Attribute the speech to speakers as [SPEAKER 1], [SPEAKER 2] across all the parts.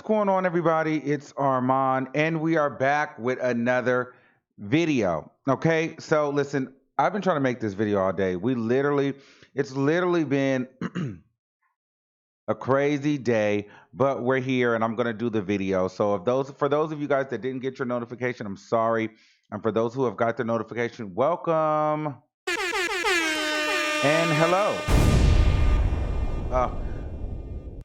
[SPEAKER 1] going on, everybody? It's Armand, and we are back with another video. Okay, so listen, I've been trying to make this video all day. It's literally been a crazy day, but we're here, and I'm gonna do the video. So, for those of you guys that didn't get your notification, I'm sorry, and for those who have got the notification, welcome and hello. Uh,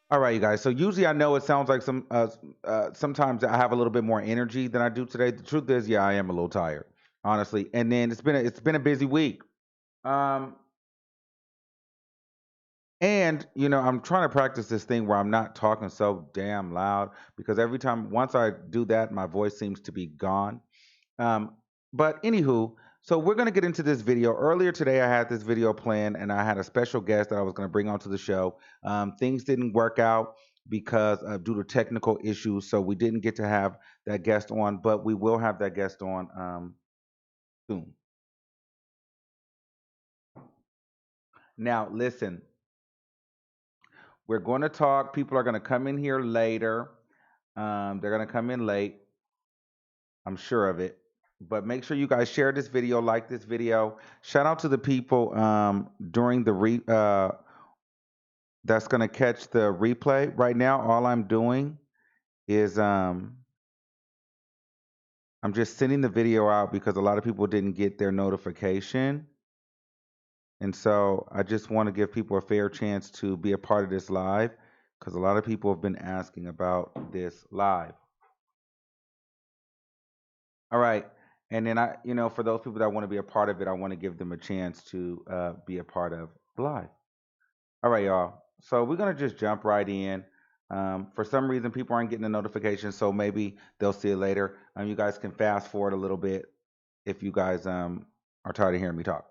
[SPEAKER 1] All right, you guys. So usually I know it sounds like sometimes I have a little bit more energy than I do today. The truth is, yeah, I am a little tired, honestly. And then it's been a busy week. Um, and I'm trying to practice this thing where I'm not talking so damn loud because once I do that, my voice seems to be gone. Um, but anywho, so we're gonna get into this video. Earlier today, I had this video planned, and I had a special guest that I was gonna bring onto the show. Things didn't work out because due to technical issues, so we didn't get to have that guest on. But we will have that guest on soon. Now, listen, we're going to talk. People are going to come in here later. They're going to come in late. I'm sure of it. But make sure you guys share this video, like this video. Shout out to the people during the that's gonna catch the replay. Right now, all I'm doing is I'm just sending the video out because a lot of people didn't get their notification. And so I just want to give people a fair chance to be a part of this live because a lot of people have been asking about this live. All right. And then for those people that want to be a part of it, I want to give them a chance to be a part of live. All right, y'all. So we're gonna just jump right in. For some reason, people aren't getting the notification, so maybe they'll see it later. You guys can fast forward a little bit if you guys are tired of hearing me talk.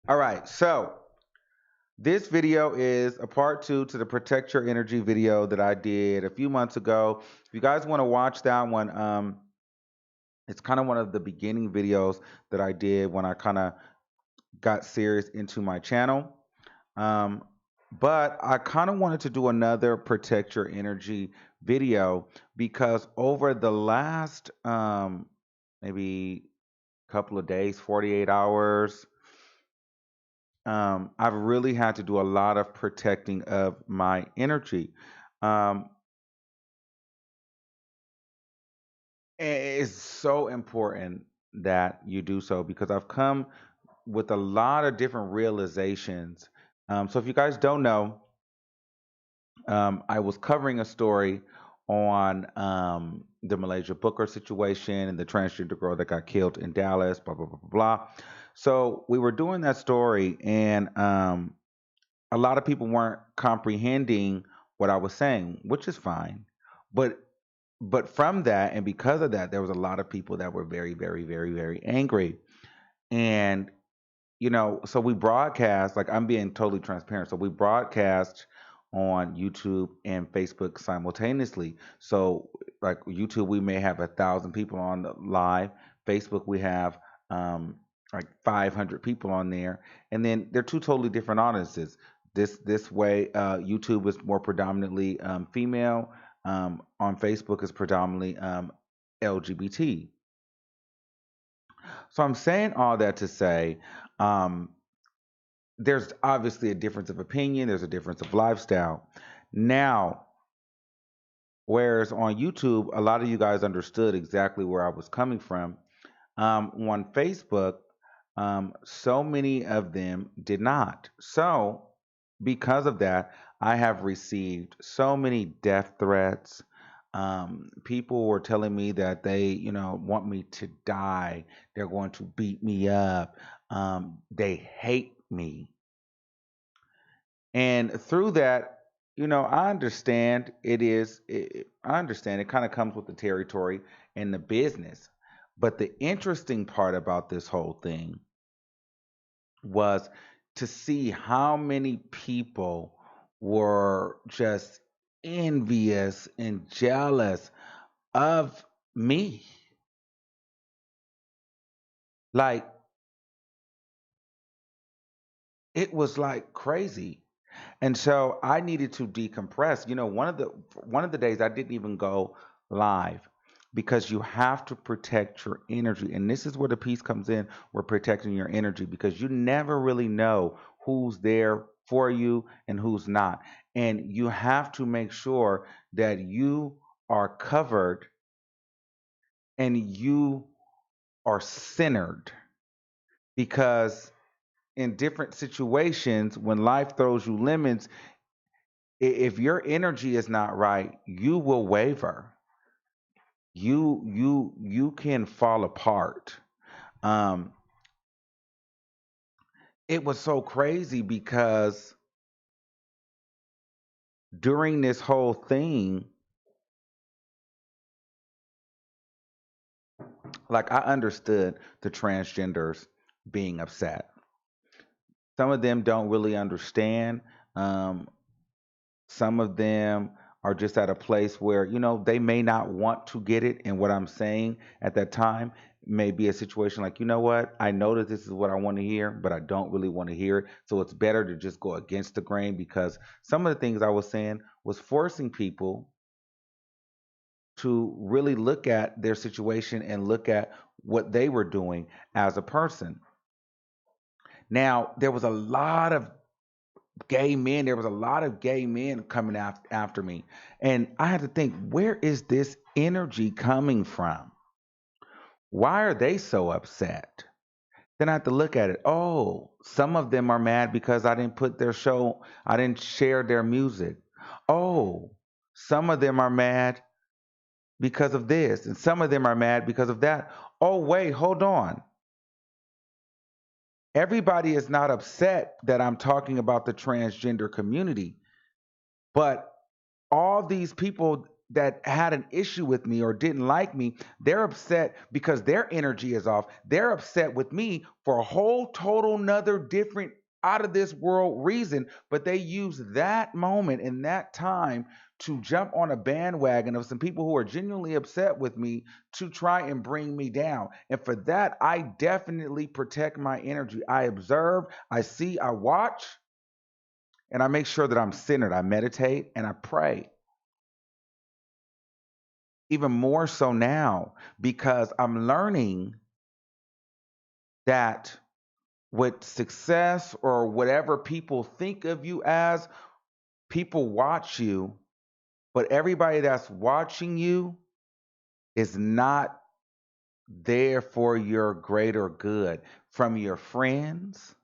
[SPEAKER 1] All right. So this video is a part 2 to the Protect Your Energy video that I did a few months ago. If you guys want to watch that one, it's kind of one of the beginning videos that I did when I kind of got serious into my channel. But I kind of wanted to do another Protect Your Energy video because over the last maybe couple of days, 48 hours, I've really had to do a lot of protecting of my energy. Um, it's so important that you do so because I've come with a lot of different realizations. So if you guys don't know, I was covering a story on the Malaysia Booker situation and the transgender girl that got killed in Dallas, blah, blah, blah, blah, blah. So we were doing that story, and a lot of people weren't comprehending what I was saying, which is fine. But from that, and because of that, there was a lot of people that were very, very, very, very angry. And so we broadcast, like I'm being totally transparent. So we broadcast on YouTube and Facebook simultaneously. So like YouTube, we may have 1,000 people on the live. Facebook, we have like 500 people on there, and then they're two totally different audiences. This way, YouTube is more predominantly female. On Facebook is predominantly LGBT. So I'm saying all that to say, um, there's obviously a difference of opinion, there's a difference of lifestyle. Now, whereas on YouTube, a lot of you guys understood exactly where I was coming from. On Facebook, so many of them did not. So, because of that, I have received so many death threats. People were telling me that they, want me to die. They're going to beat me up. They hate me. And through that, I understand I understand it kind of comes with the territory and the business. But the interesting part about this whole thing was to see how many people were just envious and jealous of me. Like, it was like crazy. And so I needed to decompress. One of the days I didn't even go live because you have to protect your energy. And this is where the peace comes in. We're protecting your energy because you never really know who's there for you and who's not. And you have to make sure that you are covered and you are centered because in different situations when life throws you lemons, if your energy is not right, you will waver. You can fall apart. Um, it was so crazy because during this whole thing, like I understood the transgenders being upset. Some of them don't really understand. Um, some of them are just at a place where, they may not want to get it. And what I'm saying at that time may be a situation like, you know what? I know that this is what I want to hear, but I don't really want to hear it. So it's better to just go against the grain because some of the things I was saying was forcing people to really look at their situation and look at what they were doing as a person. Now, there was a lot of gay men. There was a lot of gay men coming after me. And I had to think, where is this energy coming from? Why are they so upset? Then I have to look at it. Oh, some of them are mad because I didn't share their music. Oh, some of them are mad because of this, and some of them are mad because of that. Oh, wait, hold on. Everybody is not upset that I'm talking about the transgender community, but all these people that had an issue with me or didn't like me, they're upset because their energy is off. They're upset with me for a whole total nother different out of this world reason, but they use that moment and that time to jump on a bandwagon of some people who are genuinely upset with me to try and bring me down. And for that, I definitely protect my energy. I observe, I see, I watch, and I make sure that I'm centered. I meditate and I pray even more so now because I'm learning that with success or whatever people think of you as, people watch you, but everybody that's watching you is not there for your greater good. From your friends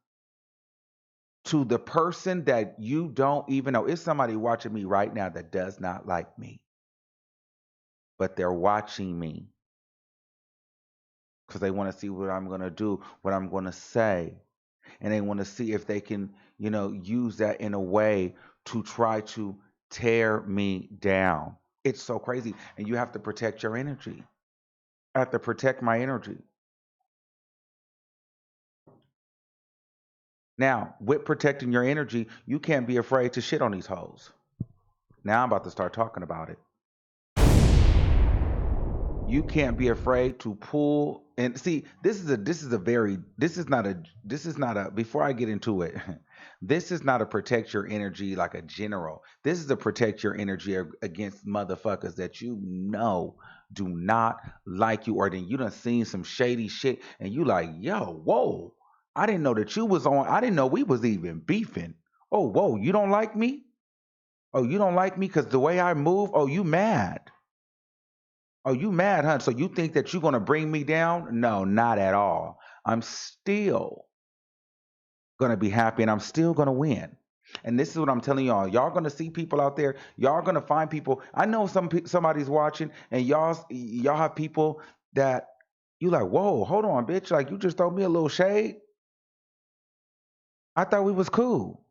[SPEAKER 1] to the person that you don't even know. It's somebody watching me right now that does not like me, but they're watching me because they want to see what I'm going to do, what I'm going to say. And they want to see if they can, use that in a way to try to tear me down. It's so crazy. And you have to protect your energy. I have to protect my energy. Now, with protecting your energy, you can't be afraid to shit on these hoes. Now I'm about to start talking about it. You can't be afraid to pull and see this is not a before I get into it. This is not a protect your energy like a general. This is a protect your energy against motherfuckers that do not like you, or then you done seen some shady shit and you like, yo, whoa, I didn't know that you was on, I didn't know we was even beefing. Oh, whoa, you don't like me? Oh, you don't like me because the way I move? Oh, you mad? Oh, you mad, huh? So you think that you're gonna bring me down? No, not at all. I'm still gonna be happy and I'm still gonna win. And this is what I'm telling y'all. Y'all gonna see people out there. Y'all gonna find people. I know somebody's watching, and y'all have people that you like. Whoa, hold on, bitch! Like you just throw me a little shade. I thought we was cool.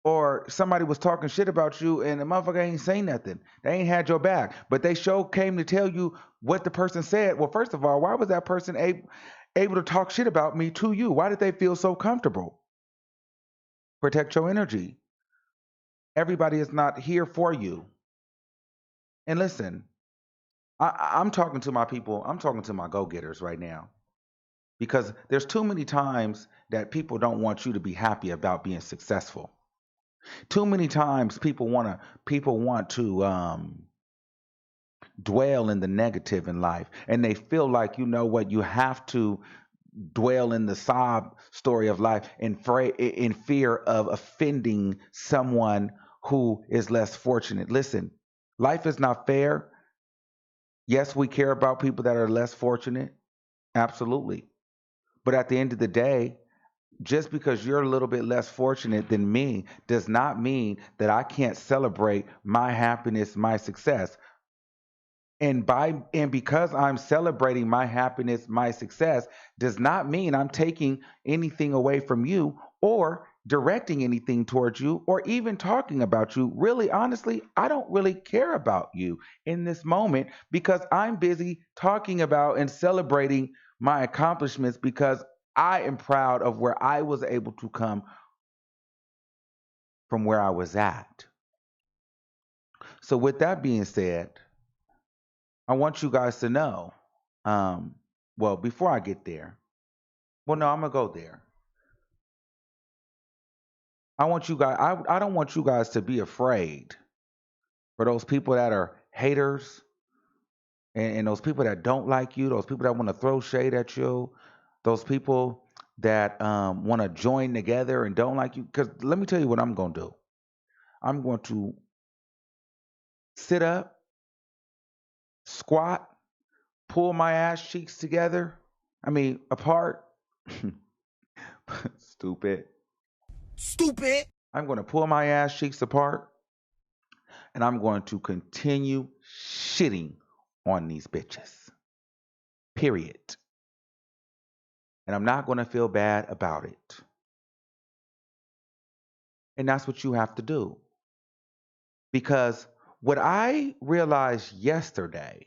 [SPEAKER 1] Or somebody was talking shit about you and the motherfucker ain't say nothing. They ain't had your back, but they sure came to tell you what the person said. Well, first of all, why was that person able to talk shit about me to you? Why did they feel so comfortable? Protect your energy. Everybody is not here for you. And listen, I'm talking to my people. I'm talking to my go getters right now. because there's too many times that people don't want you to be happy about being successful. Too many times people want to dwell in the negative in life, and they feel like, you know what, you have to dwell in the sob story of life in fear of offending someone who is less fortunate. Listen, life is not fair. Yes, we care about people that are less fortunate, absolutely, but at the end of the day, just because you're a little bit less fortunate than me does not mean that I can't celebrate my happiness, my success. And because I'm celebrating my happiness, my success, does not mean I'm taking anything away from you or directing anything towards you or even talking about you. Really, honestly, I don't really care about you in this moment because I'm busy talking about and celebrating my accomplishments because I am proud of where I was able to come from where I was at. So, with that being said, I want you guys to know. Um, well, before I get there, well, no, I'm gonna go there. I want you guys. I don't want you guys to be afraid for those people that are haters and those people that don't like you, those people that want to throw shade at you, those people that want to join together and don't like you. Because let me tell you what I'm gonna do. I'm going to sit up, squat, pull my ass cheeks together. I mean, apart. Stupid.
[SPEAKER 2] Stupid.
[SPEAKER 1] I'm going to pull my ass cheeks apart and I'm going to continue shitting on these bitches. Period. And I'm not going to feel bad about it. And that's what you have to do. Because what I realized yesterday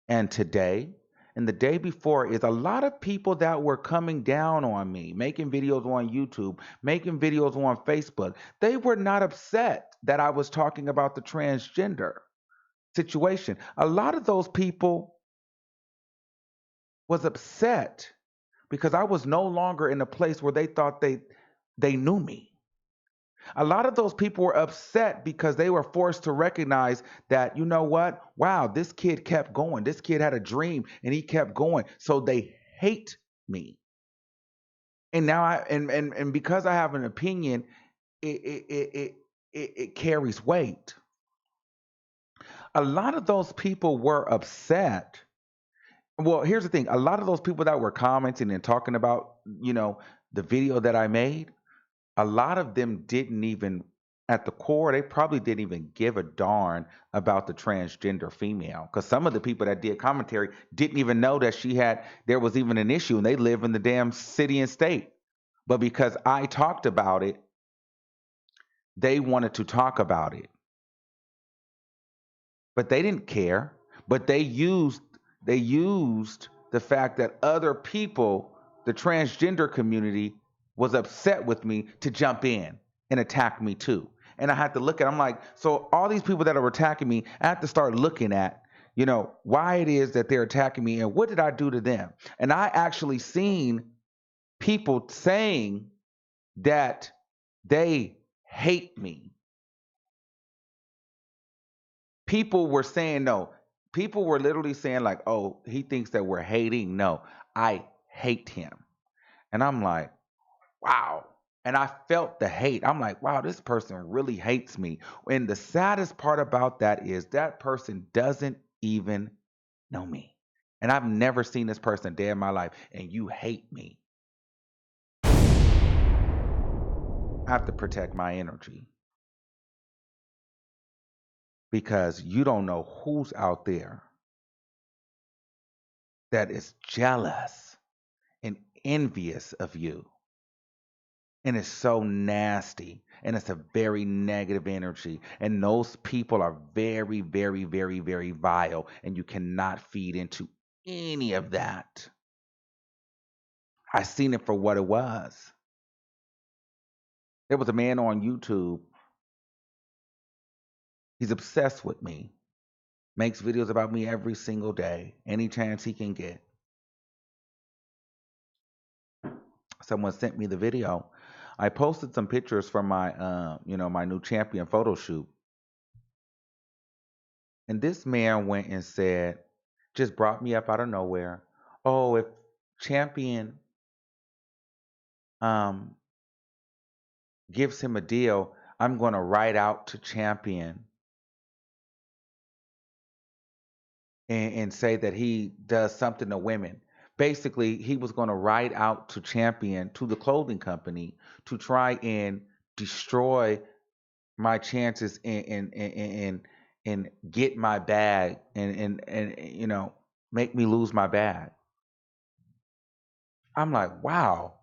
[SPEAKER 1] and today and the day before is a lot of people that were coming down on me, making videos on YouTube, making videos on Facebook, they were not upset that I was talking about the transgender situation. A lot of those people was upset because I was no longer in a place where they thought they knew me. A lot of those people were upset because they were forced to recognize that, you know what? Wow, this kid kept going. This kid had a dream and he kept going. So they hate me. And now and because I have an opinion, it carries weight. A lot of those people were upset. Well, here's the thing. A lot of those people that were commenting and talking about, the video that I made, a lot of them didn't even, at the core, they probably didn't even give a darn about the transgender female. Because some of the people that did commentary didn't even know that there was even an issue, and they live in the damn city and state. But because I talked about it, they wanted to talk about it. But they didn't care. But they used the fact that other people, the transgender community, was upset with me to jump in and attack me too. And I had to look at, I'm like, so all these people that are attacking me, I have to start looking at, why it is that they're attacking me and what did I do to them? And I actually seen people saying that they hate me. People were saying no. People were literally saying like, "Oh, he thinks that we're hating." No, I hate him. And I'm like, "Wow." And I felt the hate. I'm like, "Wow, this person really hates me." And the saddest part about that is that person doesn't even know me. And I've never seen this person a day in my life, and you hate me. I have to protect my energy because you don't know who's out there that is jealous and envious of you. And it's so nasty. And it's a very negative energy. And those people are very, very, very, very vile. And you cannot feed into any of that. I seen it for what it was. There was a man on YouTube. He's obsessed with me. Makes videos about me every single day, any chance he can get. Someone sent me the video. I posted some pictures from my, my new champion photo shoot. And this man went and said, just brought me up out of nowhere. Oh, if champion um, gives him a deal, I'm going to write out to champion and say that he does something to women. Basically, he was going to write out to champion, to the clothing company, to try and destroy my chances and get my bag and make me lose my bag. I'm like, wow,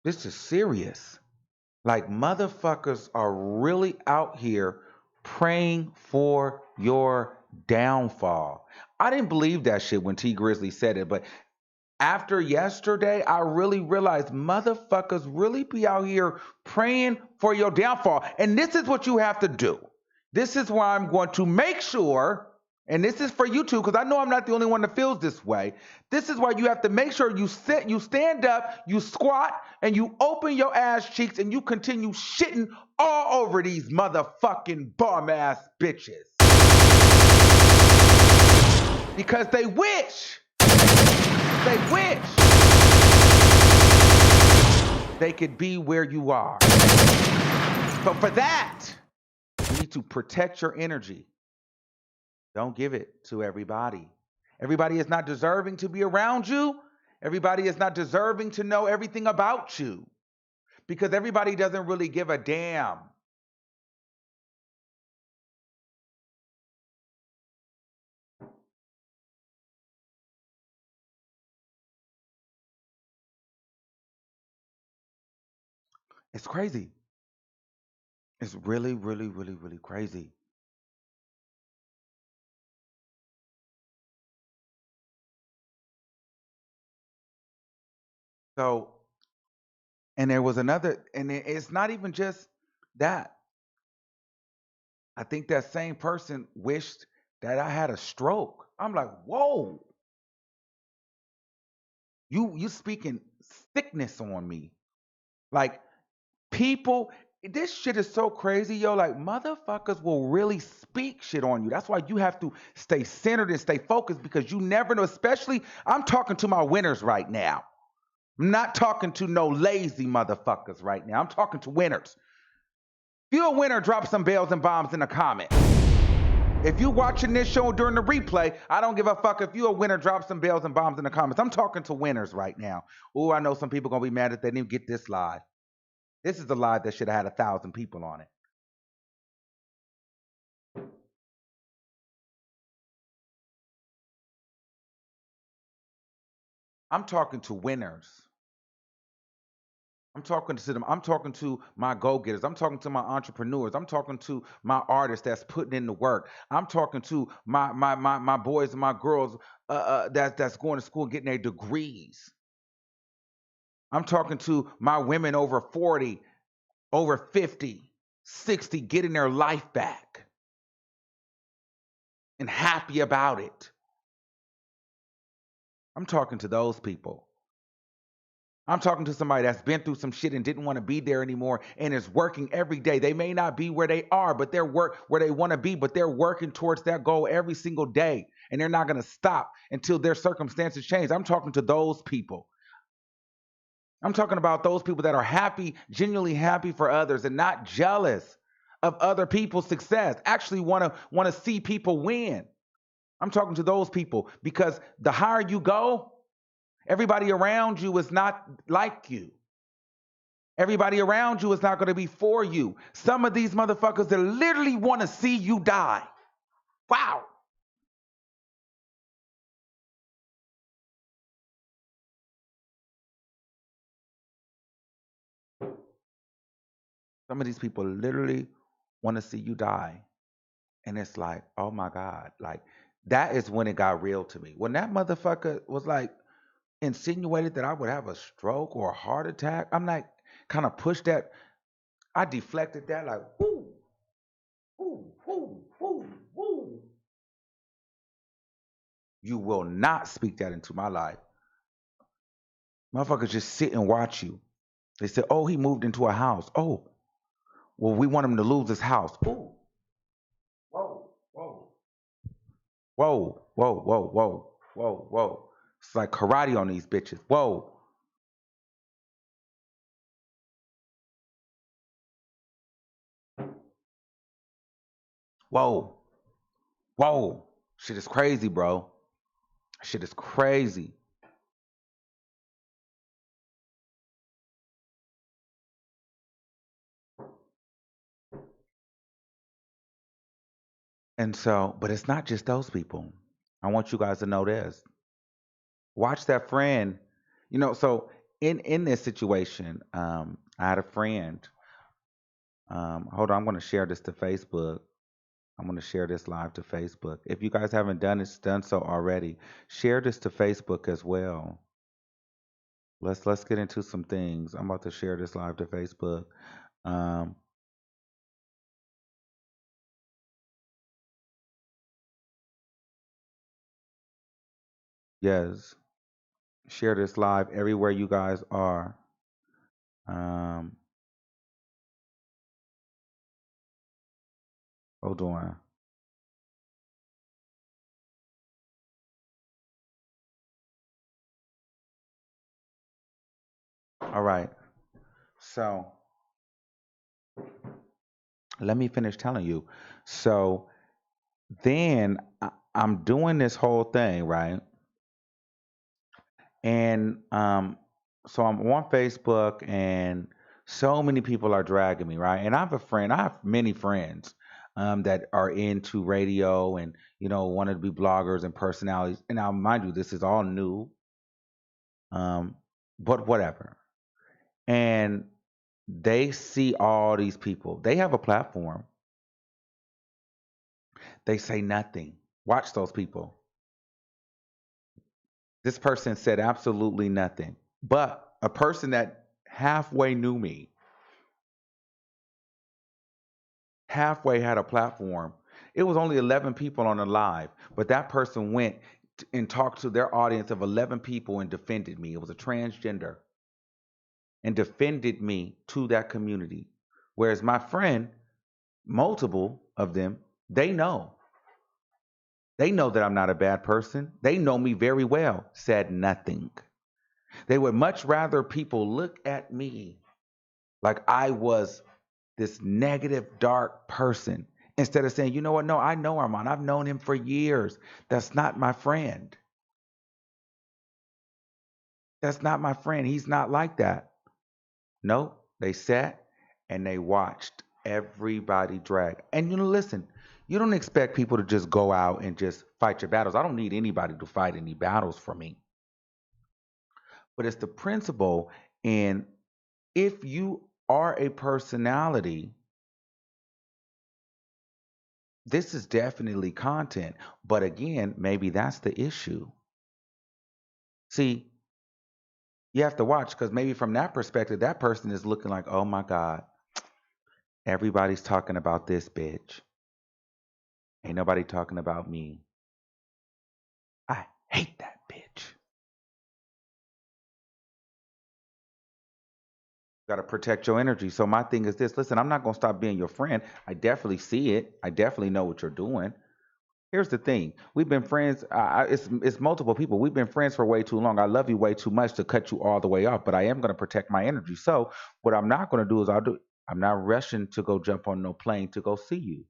[SPEAKER 1] this is serious. Like, motherfuckers are really out here praying for your downfall. I didn't believe that shit when T Grizzly said it, but after yesterday, I really realized motherfuckers really be out here praying for your downfall. And this is what you have to do. This is why I'm going to make sure, and this is for you too, because I know I'm not the only one that feels this way. This is why you have to make sure you sit, you stand up, you squat, and you open your ass cheeks and you continue shitting all over these motherfucking bum ass bitches. Because they wish they could be where you are. But for that, you need to protect your energy. Don't give it to everybody. Everybody is not deserving to be around you. Everybody is not deserving to know everything about you. Because everybody doesn't really give a damn. It's crazy. It's really, really, really, really crazy. So, and there was another, and it's not even just that. I think that same person wished that I had a stroke. I'm like, whoa, you speaking sickness on me. Like, people, this shit is so crazy, yo. Like, motherfuckers will really speak shit on you. That's why you have to stay centered and stay focused, because you never know. Especially, I'm talking to my winners right now. I'm not talking to no lazy motherfuckers right now. I'm talking to winners. If you're a winner, drop some bells and bombs in the comments. If you're watching this show during the replay, I don't give a fuck. If you're a winner, drop some bells and bombs in the comments. I'm talking to winners right now. Oh, I know some people gonna be mad that they didn't get this live. This is the live that should have had 1,000 people on it. I'm talking to winners. I'm talking to them. I'm talking to my go-getters. I'm talking to my entrepreneurs. I'm talking to my artists that's putting in the work. I'm talking to my boys and my girls that's going to school getting their degrees. I'm talking to my women over 40, over 50, 60, getting their life back and happy about it. I'm talking to those people. I'm talking to somebody that's been through some shit and didn't want to be there anymore and is working every day. They may not be where they are, but they're where they want to be, but they're working towards that goal every single day. And they're not going to stop until their circumstances change. I'm talking to those people. I'm talking about those people that are happy, genuinely happy for others and not jealous of other people's success. Actually want to see people win. I'm talking to those people, because the higher you go, everybody around you is not like you. Everybody around you is not going to be for you. Some of these motherfuckers that literally want to see you die. Wow. Some of these people literally want to see you die. And it's like, oh my God. Like, that is when it got real to me. When that motherfucker was like insinuated that I would have a stroke or a heart attack, I'm like, kind of pushed that. I deflected that like, whoo, whoo, whoo, whoo, whoo. You will not speak that into my life. Motherfuckers just sit and watch you. They said, oh, he moved into a house. Oh, well, we want him to lose his house. Ooh. Whoa, whoa, whoa, whoa, whoa, whoa, whoa, whoa. It's like karate on these bitches. Whoa. Whoa. Whoa. Shit is crazy, bro. Shit is crazy. And so, but it's not just those people. I want you guys to know this. Watch that friend. So in this situation, I had a friend. Hold on, I'm going to share this to Facebook. I'm going to share this live to Facebook. If you guys haven't done so already, share this to Facebook as well. Let's get into some things. I'm about to share this live to Facebook. Um, yes, share this live everywhere you guys are. Um, Hold on. All right. So let me finish telling you. So then I'm doing this whole thing, right? And so I'm on Facebook, and so many people are dragging me, right? And I have a friend, I have many friends that are into radio and, want to be bloggers and personalities. And now, mind you, this is all new, um, but whatever. And they see all these people, they have a platform, they say nothing. Watch those people. This person said absolutely nothing. But a person that halfway knew me, halfway had a platform. It was only 11 people on the live, but that person went and talked to their audience of 11 people and defended me. It was a transgender, and defended me to that community. Whereas my friend, multiple of them, they know. They know that I'm not a bad person. They know me very well, said nothing. They would much rather people look at me like I was this negative, dark person instead of saying, you know what? No, I know Armand. I've known him for years. That's not my friend. That's not my friend. He's not like that. No, they sat and they watched everybody drag. And listen, you don't expect people to just go out and just fight your battles. I don't need anybody to fight any battles for me. But it's the principle in, if you are a personality, this is definitely content. But again, maybe that's the issue. See, you have to watch, because maybe from that perspective, that person is looking like, oh my God, everybody's talking about this bitch. Ain't nobody talking about me. I hate that bitch. Got to protect your energy. So my thing is this: listen, I'm not gonna stop being your friend. I definitely see it. I definitely know what you're doing. Here's the thing: we've been friends. It's multiple people. We've been friends for way too long. I love you way too much to cut you all the way off. But I am gonna protect my energy. So what I'm not gonna do is I'm not rushing to go jump on no plane to go see you.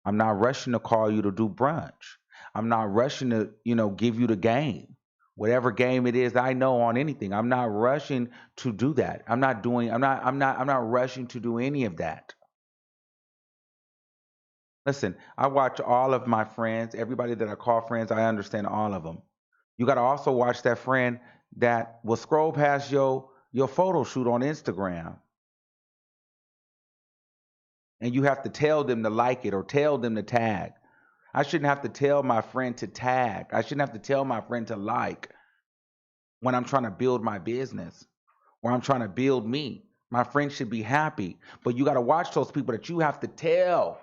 [SPEAKER 1] I'm not rushing to call you to do brunch. I'm not rushing to, give you the game. Whatever game it is I know on anything. I'm not rushing to do that. I'm not rushing to do any of that. Listen, I watch all of my friends, everybody that I call friends, I understand all of them. You got to also watch that friend that will scroll past your photo shoot on Instagram, and you have to tell them to like it or tell them to tag. I shouldn't have to tell my friend to tag. I shouldn't have to tell my friend to like when I'm trying to build my business or I'm trying to build me. My friend should be happy. But you got to watch those people that you have to tell,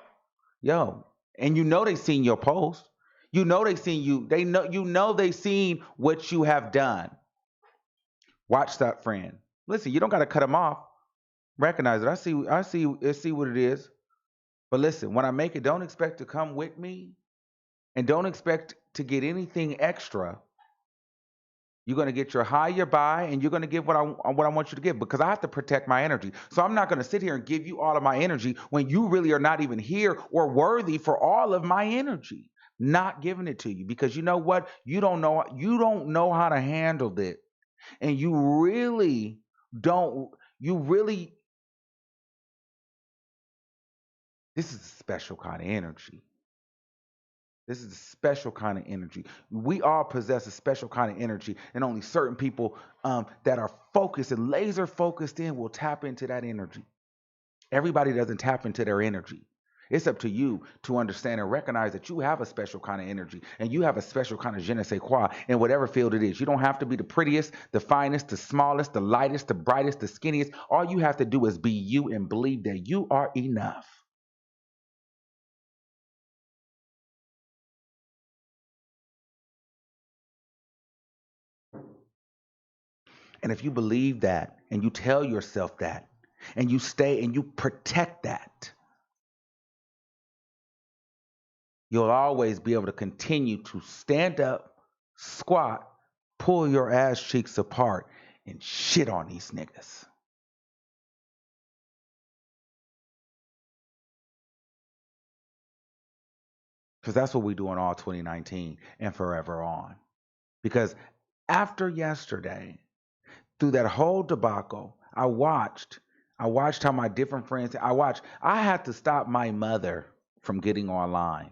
[SPEAKER 1] yo, and they seen your post. They seen you. They know they seen what you have done. Watch that friend. Listen, you don't got to cut them off. Recognize it. I see what it is. But listen, when I make it, don't expect to come with me and don't expect to get anything extra. You're going to get your high, your buy, and you're going to give what I want you to give because I have to protect my energy. So I'm not going to sit here and give you all of my energy when you really are not even here or worthy for all of my energy. Not giving it to you because you know what? You don't know how to handle it. And don't you really this is a special kind of energy. This is a special kind of energy. We all possess a special kind of energy, and only certain people that are focused and laser focused in will tap into that energy. Everybody doesn't tap into their energy. It's up to you to understand and recognize that you have a special kind of energy and you have a special kind of je ne sais quoi in whatever field it is. You don't have to be the prettiest, the finest, the smallest, the lightest, the brightest, the skinniest. All you have to do is be you and believe that you are enough. And if you believe that and you tell yourself that and you stay and you protect that, you'll always be able to continue to stand up, squat, pull your ass cheeks apart, and shit on these niggas. Because that's what we do in all 2019 and forever on. Because after yesterday, through that whole debacle, I watched how my different friends, I had to stop my mother from getting online.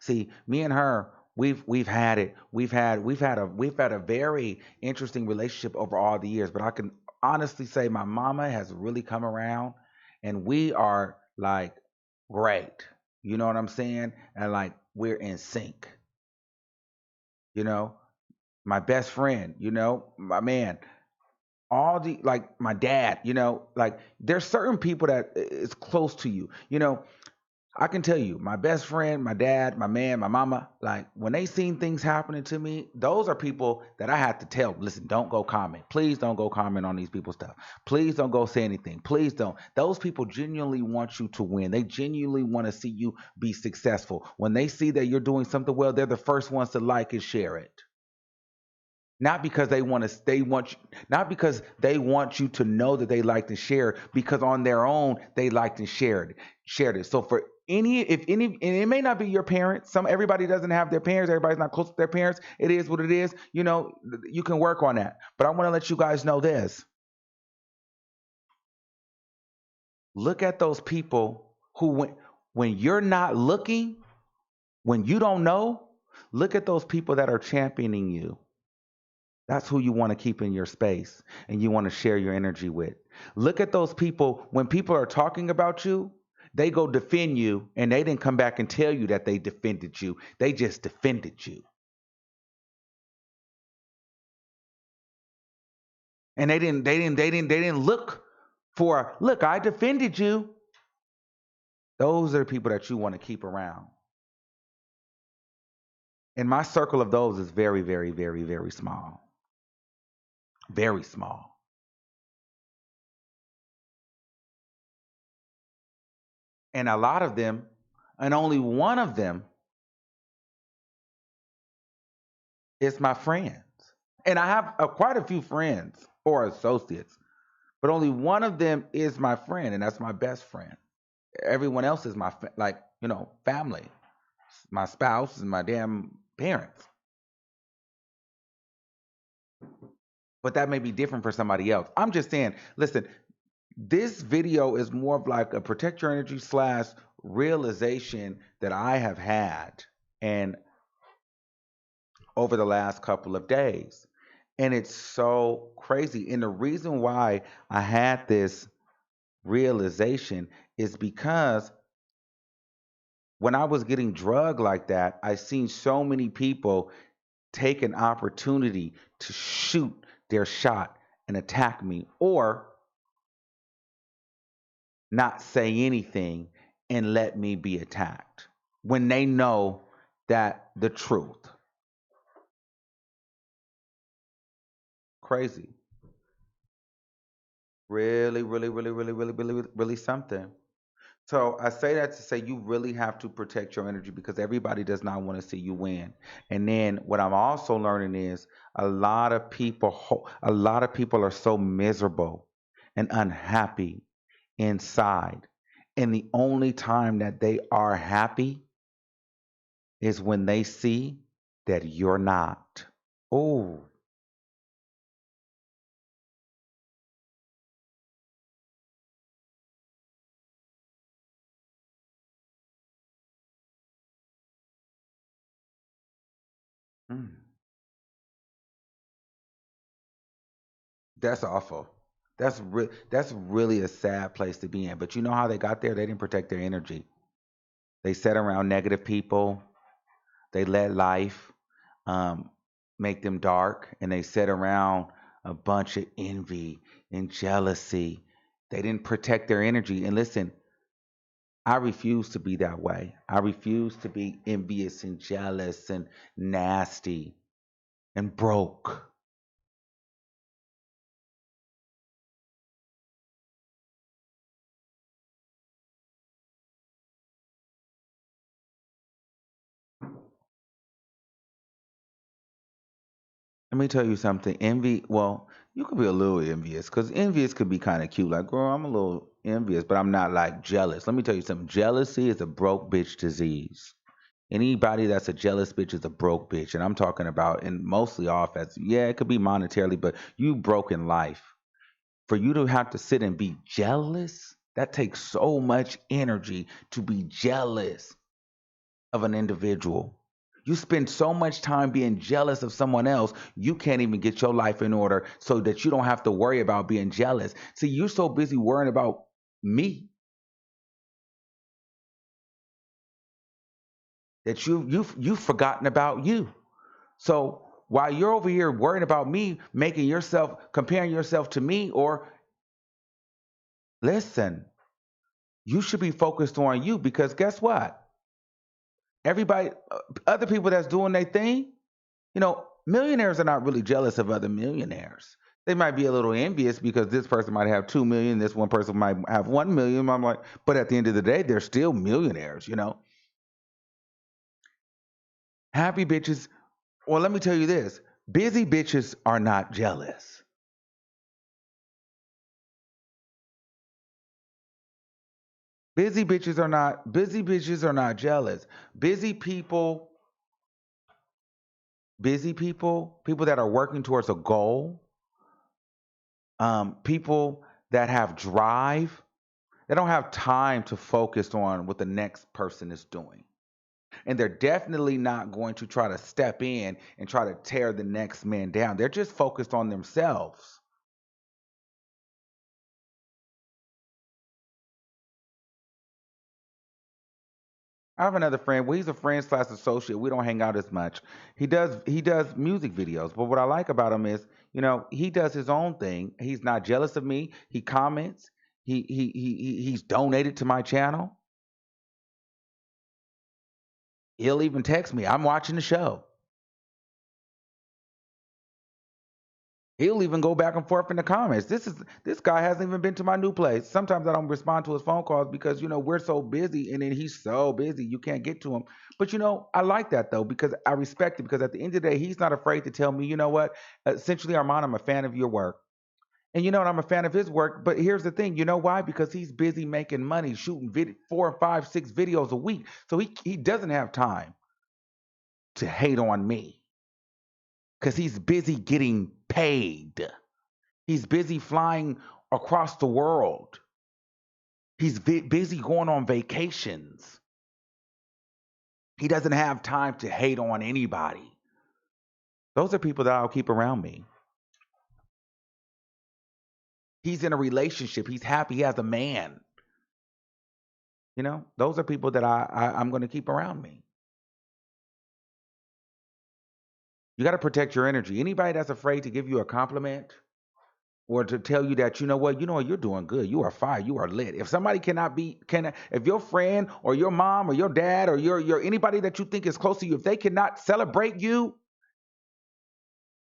[SPEAKER 1] See, me and her, we've had it. We've had a very interesting relationship over all the years. But I can honestly say my mama has really come around, and we are like great. You know what I'm saying? And like we're in sync. You know, my best friend. My man. All the like my dad. Like there's certain people that is close to you. I can tell you, my best friend, my dad, my man, my mama, like when they seen things happening to me, those are people that I had to tell, listen, don't go comment. Please don't go comment on these people's stuff. Please don't go say anything. Please don't. Those people genuinely want you to win. They genuinely want to see you be successful. When they see that you're doing something well, they're the first ones to like and share it. Not because not because they want you to know that they liked and shared, because on their own they liked and shared it. So for and it may not be your parents. Everybody doesn't have their parents. Everybody's not close to their parents. It is what it is. You can work on that. But I want to let you guys know this. Look at those people who when you're not looking, when you don't know, look at those people that are championing you. That's who you want to keep in your space and you want to share your energy with. Look at those people. When people are talking about you, they go defend you and they didn't come back and tell you that they defended you. They just defended you. And they didn't look, I defended you. Those are the people that you want to keep around. And my circle of those is very, very, very, very small. Very small. And a lot of them, and only one of them is my friends. And I have quite a few friends or associates, but only one of them is my friend, and that's my best friend. Everyone else is my family, my spouse, and my damn parents. But that may be different for somebody else. I'm just saying, listen, this video is more of like a protect your energy slash realization that I have had and over the last couple of days. And it's so crazy. And the reason why I had this realization is because when I was getting drugged like that, I seen so many people take an opportunity to shoot their shot and attack me or not say anything and let me be attacked when they know that the truth. Crazy. Really, really, really, really, really, really, really something. So I say that to say you really have to protect your energy because everybody does not want to see you win. And then what I'm also learning is a lot of people are so miserable and unhappy inside. And the only time that they are happy is when they see that you're not. Oh, mm, that's awful. That's really a sad place to be in. But you know how they got there? They didn't protect their energy. They sat around negative people. They let life um, make them dark, and they sat around a bunch of envy and jealousy. They didn't protect their energy. And listen, I refuse to be that way. I refuse to be envious and jealous and nasty and broke. Let me tell you something. Envy, well, you could be a little envious because envious could be kind of cute. Like, girl, I'm a little envious, but I'm not like jealous. Let me tell you something. Jealousy is a broke bitch disease. Anybody that's a jealous bitch is a broke bitch. And I'm talking about in mostly all facets. Yeah, it could be monetarily, but you broke in life. For you to have to sit and be jealous, that takes so much energy to be jealous of an individual. You spend so much time being jealous of someone else, you can't even get your life in order so that you don't have to worry about being jealous. See, you're so busy worrying about me that you've forgotten about you. So while you're over here worrying about me, making yourself comparing yourself to me, or listen, you should be focused on you because guess what? Everybody, other people that's doing their thing, millionaires are not really jealous of other millionaires. They might be a little envious because this person might have 2 million, this one person might have 1 million. I'm like, but at the end of the day, they're still millionaires. Happy bitches. Well, let me tell you this: busy bitches are not jealous. Busy bitches are not jealous. Busy people, people that are working towards a goal, people that have drive, they don't have time to focus on what the next person is doing. And they're definitely not going to try to step in and try to tear the next man down. They're just focused on themselves. I have another friend. Well, he's a friend slash associate. We don't hang out as much. He does music videos. But what I like about him is, he does his own thing. He's not jealous of me. He comments. He's donated to my channel. He'll even text me. I'm watching the show. He'll even go back and forth in the comments. This guy hasn't even been to my new place. Sometimes I don't respond to his phone calls because we're so busy, and then he's so busy you can't get to him. But I like that though because I respect it because at the end of the day he's not afraid to tell me, you know what? Essentially, Armand, I'm a fan of your work, and you know what? I'm a fan of his work. But here's the thing, you know why? Because he's busy making money, shooting 4, 5, 6 videos a week, so he doesn't have time to hate on me because he's busy getting paid. He's busy flying across the world. He's busy going on vacations. He doesn't have time to hate on anybody. Those are people that I'll keep around me. He's in a relationship. He's happy. He has a man. Those are people that I'm going to keep around me. You got to protect your energy. Anybody that's afraid to give you a compliment or to tell you that you know what, you're doing good, you are fire, you are lit. If somebody if your friend or your mom or your dad or your anybody that you think is close to you, if they cannot celebrate you,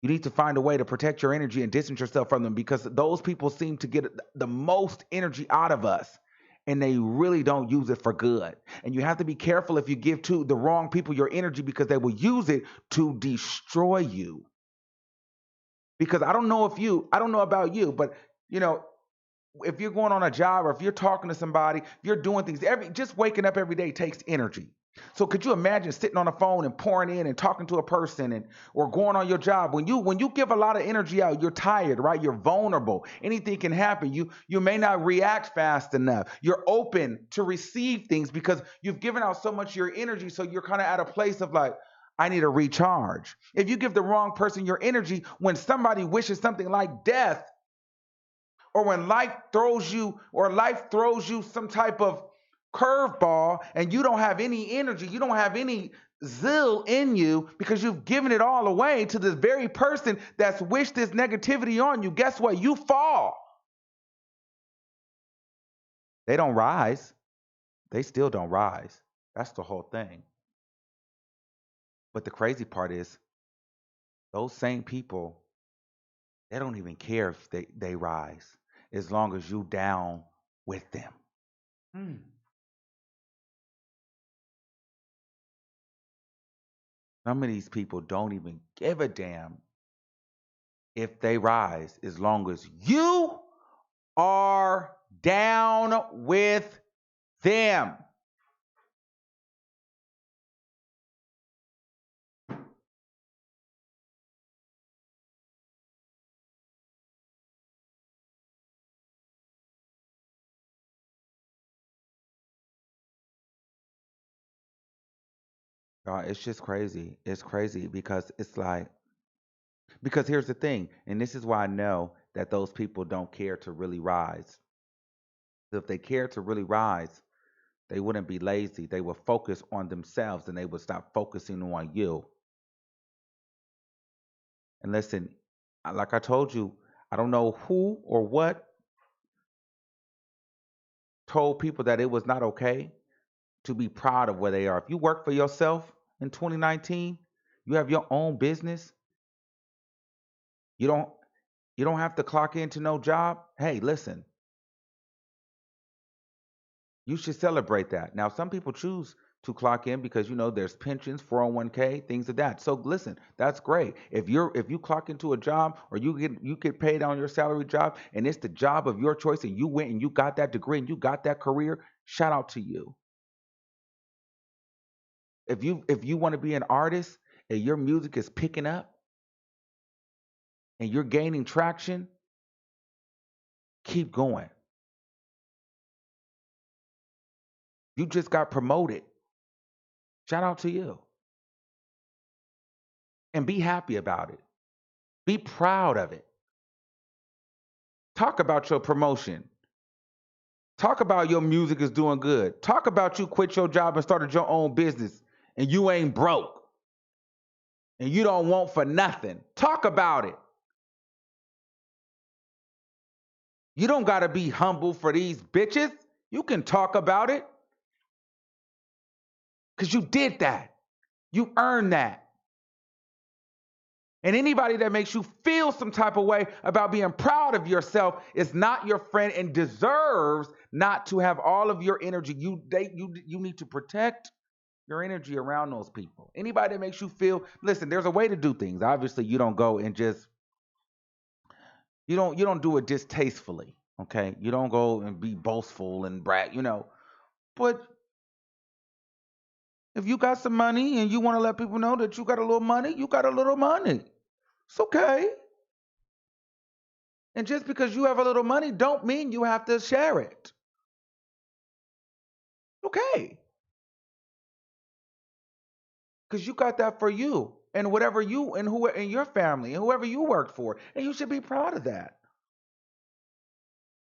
[SPEAKER 1] You need to find a way to protect your energy and distance yourself from them, because those people seem to get the most energy out of us and they really don't use it for good. And you have to be careful if you give to the wrong people your energy, because they will use it to destroy you. Because I don't know about you, but you know, if you're going on a job or if you're talking to somebody, if you're doing things, just waking up every day takes energy. So could you imagine sitting on the phone and pouring in and talking to a person, and or going on your job? When you give a lot of energy out, you're tired, right? You're vulnerable. Anything can happen. You may not react fast enough. You're open to receive things because you've given out so much of your energy. So you're kind of at a place of like, I need a recharge. If you give the wrong person your energy, when somebody wishes something like death, or when life throws you some type of curveball and you don't have any energy, you don't have any zeal in you because you've given it all away to this very person that's wished this negativity on you, guess what? You fall. They don't rise. They still don't rise. That's the whole thing. But the crazy part is those same people, they don't even care if they rise as long as you down with them. Hmm. Some of these people don't even give a damn if they rise as long as you are down with them. It's just crazy. It's crazy because it's like, because here's the thing, and this is why I know that those people don't care to really rise. If they care to really rise, they wouldn't be lazy. They would focus on themselves and they would stop focusing on you. And listen, like I told you, I don't know who or what told people that it was not okay to be proud of where they are. If you work for yourself in 2019, you have your own business, you don't have to clock into no job. Hey, listen, you should celebrate that. Now, some people choose to clock in because there's pensions, 401k, things of that. So listen, that's great. If you clock into a job or you get paid on your salary job and it's the job of your choice and you went and you got that degree and you got that career, shout out to you. If you want to be an artist and your music is picking up and you're gaining traction, keep going. You just got promoted. Shout out to you. And be happy about it. Be proud of it. Talk about your promotion. Talk about your music is doing good. Talk about you quit your job and started your own business and you ain't broke and you don't want for nothing. Talk about it. You don't got to be humble for these bitches. You can talk about it because you did that. You earned that. And anybody that makes you feel some type of way about being proud of yourself is not your friend and deserves not to have all of your energy. You need to protect your energy around those people. Anybody that makes you feel, listen, there's a way to do things. Obviously, you don't go and just you don't do it distastefully. Okay? You don't go and be boastful and brag. But if you got some money and you want to let people know that you got a little money, you got a little money. It's okay. And just because you have a little money don't mean you have to share it. Okay. Because you got that for you and whatever you and who and your family and whoever you worked for. And you should be proud of that.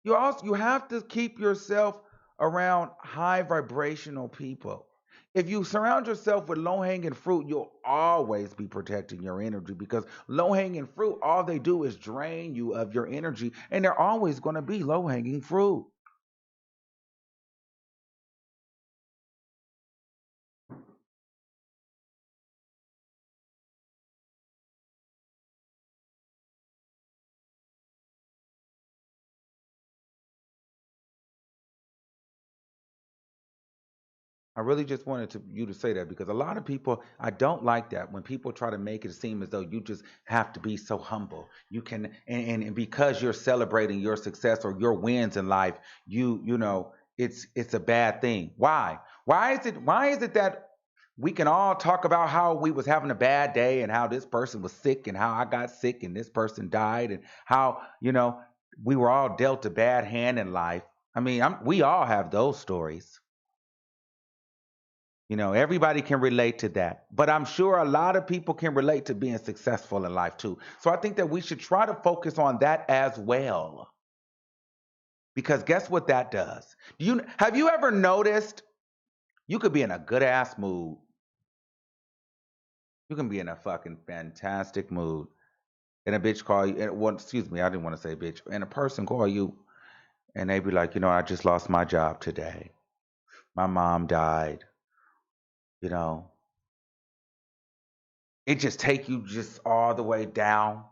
[SPEAKER 1] You have to keep yourself around high vibrational people. If you surround yourself with low hanging fruit, you'll always be protecting your energy, because low hanging fruit, all they do is drain you of your energy, and they're always going to be low hanging fruit. I really just wanted you to say that because a lot of people, I don't like that when people try to make it seem as though you just have to be so humble. You can, and because you're celebrating your success or your wins in life, you know, it's a bad thing. Why? Why is it that we can all talk about how we was having a bad day and how this person was sick and how I got sick and this person died and how, we were all dealt a bad hand in life. I mean, we all have those stories. Everybody can relate to that. But I'm sure a lot of people can relate to being successful in life too. So I think that we should try to focus on that as well. Because guess what that does? Have you ever noticed you could be in a good ass mood? You can be in a fucking fantastic mood. And a bitch call you, well, excuse me, I didn't want to say bitch. And a person call you and they be like, I just lost my job today. My mom died. You know, it just take you just all the way down.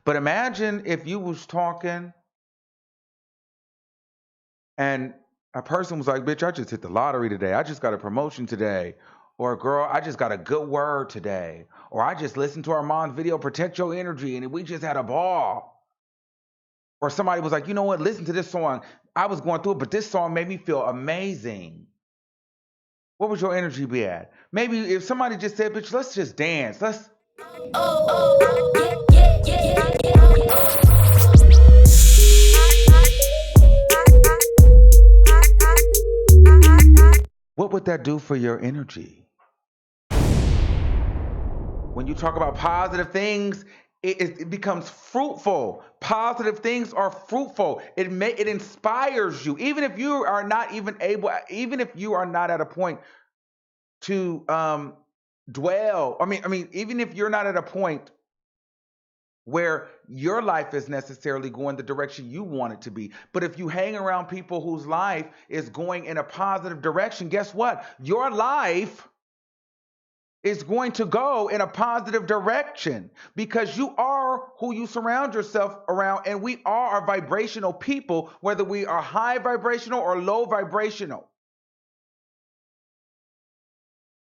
[SPEAKER 1] But imagine if you was talking and a person was like, bitch, I just hit the lottery today. I just got a promotion today. Or girl, I just got a good word today. Or I just listened to Armand's video, Protect Your Energy, and we just had a ball. Or somebody was like, you know what, listen to this song. I was going through it, but this song made me feel amazing. What would your energy be at? Maybe if somebody just said, bitch, let's just dance. What would that do for your energy? When you talk about positive things, it becomes fruitful. Positive things are fruitful. It inspires you, even if you are not even if you are not at a point to dwell. I mean, even if you're not at a point where your life is necessarily going the direction you want it to be. But if you hang around people whose life is going in a positive direction, guess what? Your life is going to go in a positive direction because you are who you surround yourself around. And we are vibrational people, whether we are high vibrational or low vibrational.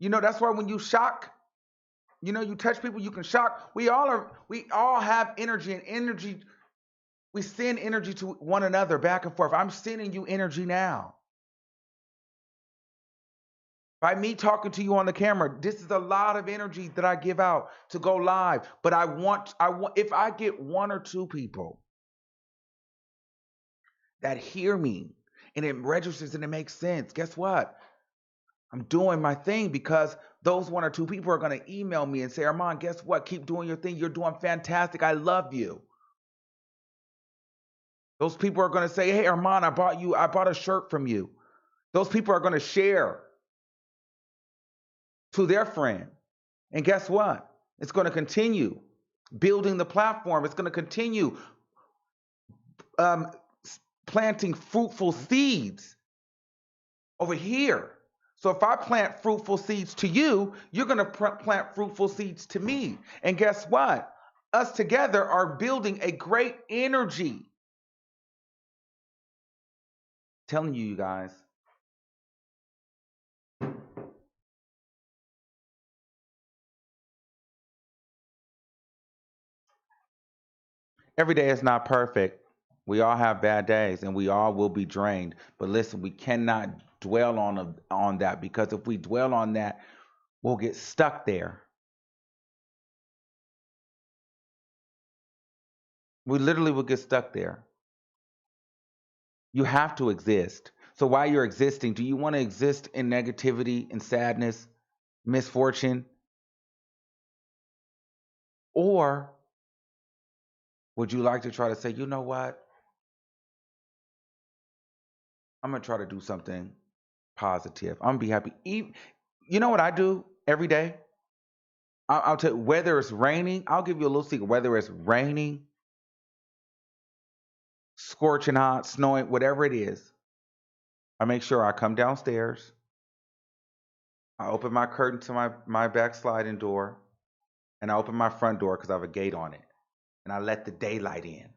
[SPEAKER 1] That's why when you shock, you touch people, you can shock. We all have energy, and energy, we send energy to one another back and forth. I'm sending you energy now. By me talking to you on the camera, this is a lot of energy that I give out to go live. But I want, if I get one or two people that hear me and it registers and it makes sense, guess what? I'm doing my thing because those one or two people are going to email me and say, Armand, guess what? Keep doing your thing. You're doing fantastic. I love you. Those people are going to say, hey, Armand, I bought a shirt from you. Those people are going to share to their friend. And guess what? It's going to continue building the platform. It's going to continue planting fruitful seeds over here. So if I plant fruitful seeds to you, you're going to plant fruitful seeds to me. And guess what? Us together are building a great energy. I'm telling you guys. Every day is not perfect. We all have bad days and we all will be drained. But listen, we cannot dwell on that, because if we dwell on that, we'll get stuck there. We literally will get stuck there. You have to exist. So while you're existing, do you want to exist in negativity and sadness, misfortune? Or would you like to try to say, you know what? I'm going to try to do something positive. I'm going to be happy. You know what I do every day? I'll tell you, whether it's raining, I'll give you a little secret. Whether it's raining, scorching hot, snowing, whatever it is, I make sure I come downstairs. I open my curtain to my back sliding door, and I open my front door because I have a gate on it. And I let the daylight in.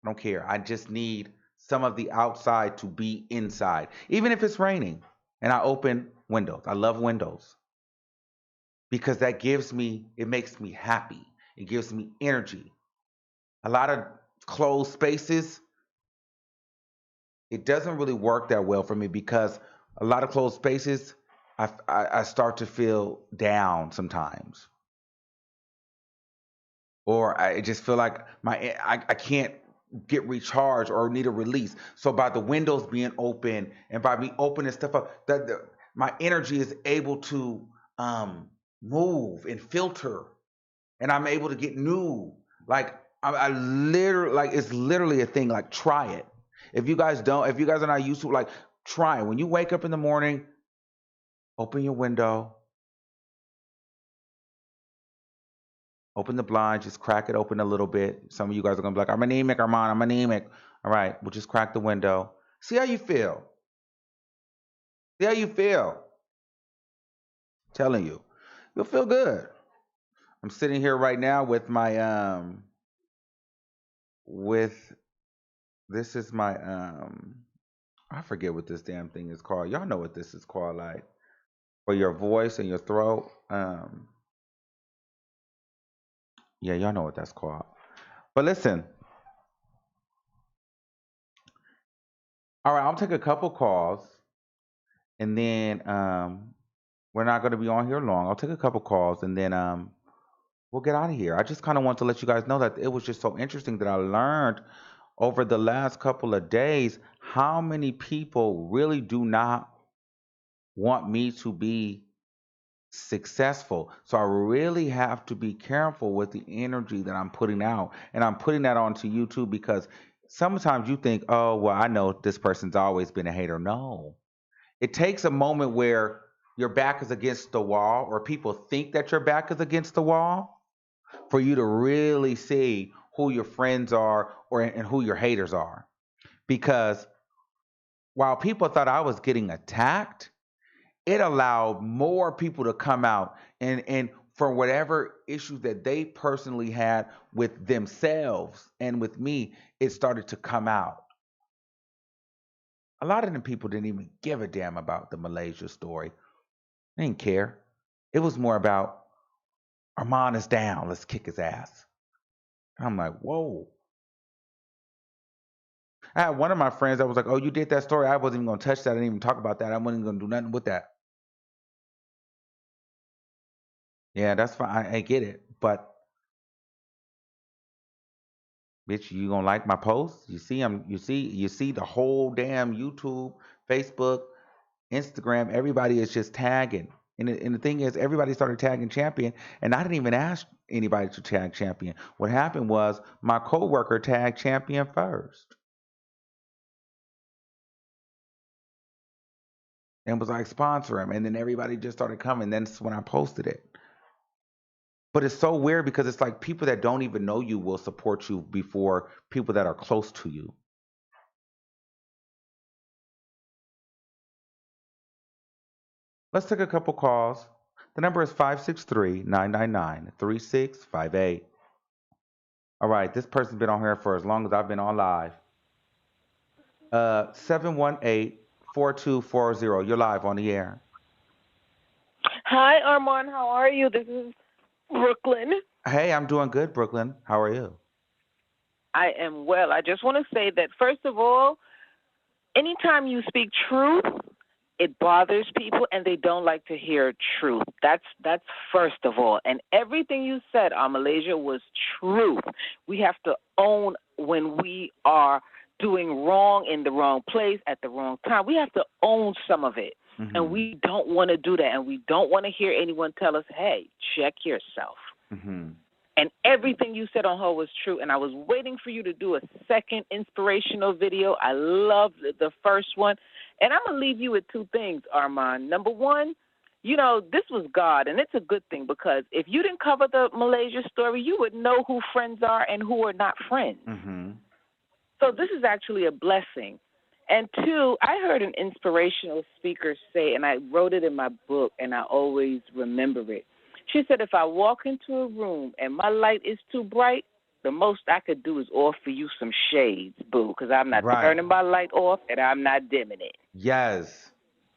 [SPEAKER 1] I don't care. I just need some of the outside to be inside, even if it's raining. And I open windows. I love windows because it makes me happy. It gives me energy. A lot of closed spaces, it doesn't really work that well for me because a lot of closed spaces, I start to feel down sometimes, or I just feel like I can't get recharged or need a release. So by the windows being open and by me opening stuff up, my energy is able to move and filter, and I'm able to get new. Like I literally, like, it's literally a thing. Like, try it. If you guys are not used to, like, try it. When you wake up in the morning, open your window, open the blind, just crack it open a little bit. Some of you guys are gonna be like, I'm anemic, Armand, I'm anemic. All right, we'll just crack the window. See how you feel. See how you feel. I'm telling you, you'll feel good. I'm sitting here right now with my with this is my I forget what this damn thing is called. Y'all know what this is called, like, for your voice and your throat. Yeah, y'all know what that's called. But listen, all right, I'll take a couple calls, and then we're not going to be on here long. I'll take a couple calls, and then we'll get out of here. I just kind of want to let you guys know that it was just so interesting that I learned over the last couple of days how many people really do not want me to be successful. So I really have to be careful with the energy that I'm putting out. And I'm putting that onto YouTube because sometimes you think, oh, well, I know this person's always been a hater. No. It takes a moment where your back is against the wall, or people think that your back is against the wall, for you to really see who your friends are and who your haters are. Because while people thought I was getting attacked, it allowed more people to come out and for whatever issues that they personally had with themselves and with me, it started to come out. A lot of them people didn't even give a damn about the Malaysia story. They didn't care. It was more about, Armand is down, let's kick his ass. I'm like, whoa. I had one of my friends that was like, oh, you did that story. I wasn't even going to touch that. I didn't even talk about that. I wasn't even going to do nothing with that. Yeah, that's fine. I get it. But bitch, you gonna like my posts? You see the whole damn YouTube, Facebook, Instagram, everybody is just tagging. And the thing is, everybody started tagging Champion, and I didn't even ask anybody to tag Champion. What happened was my coworker tagged Champion first and was like, sponsor him, and then everybody just started coming. That's when I posted it. But it's so weird because it's like people that don't even know you will support you before people that are close to you. Let's take a couple calls. The number is 563-999-3658. All right, this person's been on here for as long as I've been on live. 718-4240. You're live on the air.
[SPEAKER 3] Hi, Armand. How are you? This is Brooklyn.
[SPEAKER 1] Hey, I'm doing good, Brooklyn. How are you?
[SPEAKER 3] I am well. I just want to say that, first of all, anytime you speak truth, it bothers people, and they don't like to hear truth. That's first of all. And everything you said on Malaysia was truth. We have to own when we are doing wrong in the wrong place at the wrong time. We have to own some of it. Mm-hmm. And we don't want to do that. And we don't want to hear anyone tell us, hey, check yourself. Mm-hmm. And everything you said on her was true. And I was waiting for you to do a second inspirational video. I loved the first one. And I'm going to leave you with two things, Armand. Number one, this was God, and it's a good thing, because if you didn't cover the Malaysia story, you would know who friends are and who are not friends. Mm-hmm. So this is actually a blessing. And two, I heard an inspirational speaker say, and I wrote it in my book, and I always remember it. She said, if I walk into a room and my light is too bright, the most I could do is offer you some shades, boo, because I'm not
[SPEAKER 1] Right.
[SPEAKER 3] turning my light off and I'm not dimming it.
[SPEAKER 1] Yes.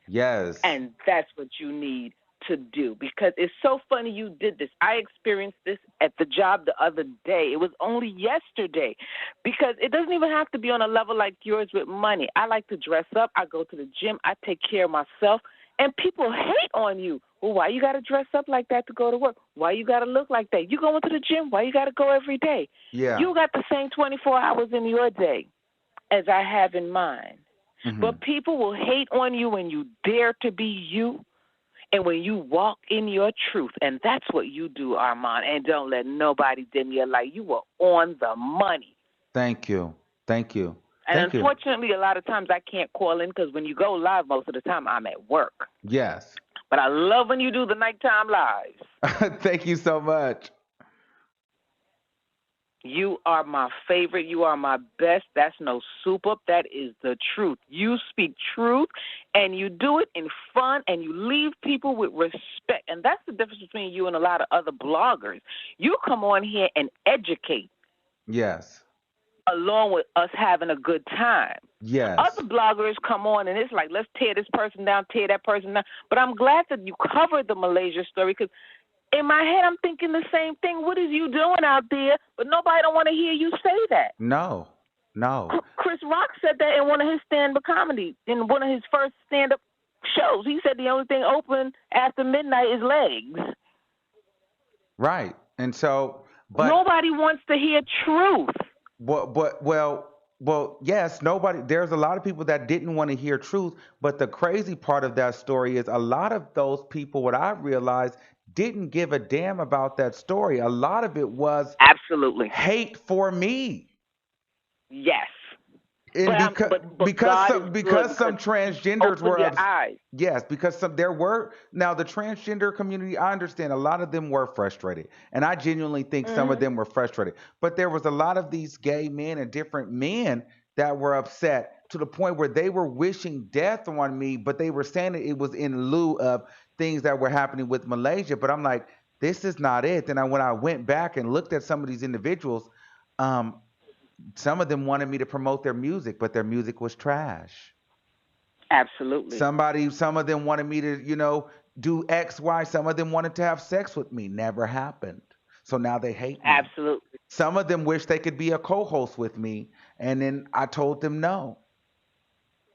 [SPEAKER 1] Yes.
[SPEAKER 3] And that's what you need to do, because it's so funny you did this. I experienced this at the job the other day. It was only yesterday, because it doesn't even have to be on a level like yours with money. I like to dress up. I go to the gym. I take care of myself. And people hate on you. Well, why you got to dress up like that to go to work? Why you got to look like that? You going to the gym? Why you got to go every day?
[SPEAKER 1] Yeah.
[SPEAKER 3] You got the same 24 hours in your day as I have in mine.
[SPEAKER 1] Hmm.
[SPEAKER 3] But people will hate on you when you dare to be you and when you walk in your truth. And that's what you do, Armand. And don't let nobody dim your light. You are on the money.
[SPEAKER 1] Thank you. Thank you.
[SPEAKER 3] And
[SPEAKER 1] Thank you.
[SPEAKER 3] unfortunately, a lot of times I can't call in because when you go live, most of the time I'm at work.
[SPEAKER 1] Yes.
[SPEAKER 3] But I love when you do the nighttime lives.
[SPEAKER 1] Thank you so much.
[SPEAKER 3] You are my favorite. You are my best. That's no soup up. That is the truth. You speak truth, and you do it in fun, and you leave people with respect. And that's the difference between you and a lot of other bloggers. You come on here and educate
[SPEAKER 1] Yes.
[SPEAKER 3] along with us having a good time.
[SPEAKER 1] Yes.
[SPEAKER 3] Other bloggers come on and it's like, let's tear this person down, tear that person down. But I'm glad that you covered the Malaysia story, because in my head I'm thinking the same thing. What is you doing out there? But nobody don't want to hear you say that.
[SPEAKER 1] No. No.
[SPEAKER 3] Chris Rock said that in one of his stand-up comedy, in one of his first stand-up shows. He said the only thing open after midnight is legs.
[SPEAKER 1] Right. And so, but
[SPEAKER 3] Nobody wants to hear truth.
[SPEAKER 1] well, yes, nobody, there's a lot of people that didn't want to hear truth, but the crazy part of that story is a lot of those people, what I realized, didn't give a damn about that story. A lot of it was
[SPEAKER 3] Absolutely.
[SPEAKER 1] hate for me.
[SPEAKER 3] Yes.
[SPEAKER 1] And
[SPEAKER 3] But God is good
[SPEAKER 1] because some
[SPEAKER 3] because
[SPEAKER 1] transgenders
[SPEAKER 3] open
[SPEAKER 1] were
[SPEAKER 3] your eyes.
[SPEAKER 1] yes, because there were, now the transgender community, I understand a lot of them were frustrated, and I genuinely think some of
[SPEAKER 3] Mm-hmm.
[SPEAKER 1] them were frustrated, but there was a lot of these gay men and different men that were upset to the point where they were wishing death on me, but they were saying that it was in lieu of things that were happening with Malaysia. But I'm like, this is not it. And when I went back and looked at some of these individuals, um, some of them wanted me to promote their music, but their music was trash.
[SPEAKER 3] Absolutely.
[SPEAKER 1] Some of them wanted me to, do X, Y. Some of them wanted to have sex with me. Never happened. So now they hate me.
[SPEAKER 3] Absolutely.
[SPEAKER 1] Some of them wish they could be a co-host with me, and then I told them no.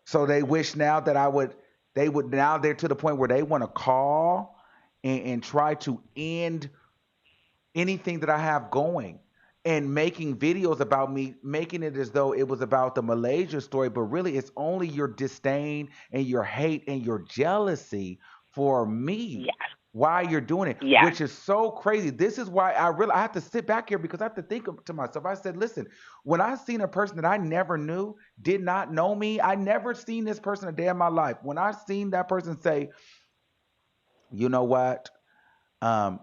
[SPEAKER 1] So they wish now that now they're to the point where they want to call and try to end anything that I have going, and making videos about me, making it as though it was about the Malaysia story, but really it's only your disdain and your hate and your jealousy for me.
[SPEAKER 3] Yes.
[SPEAKER 1] Why you're doing it,
[SPEAKER 3] Yes.
[SPEAKER 1] which is so crazy. This is why I have to sit back here, because I have to think to myself. I said, listen, when I seen a person that I never knew, did not know me, I never seen this person a day in my life. When I seen that person say, you know what? Um,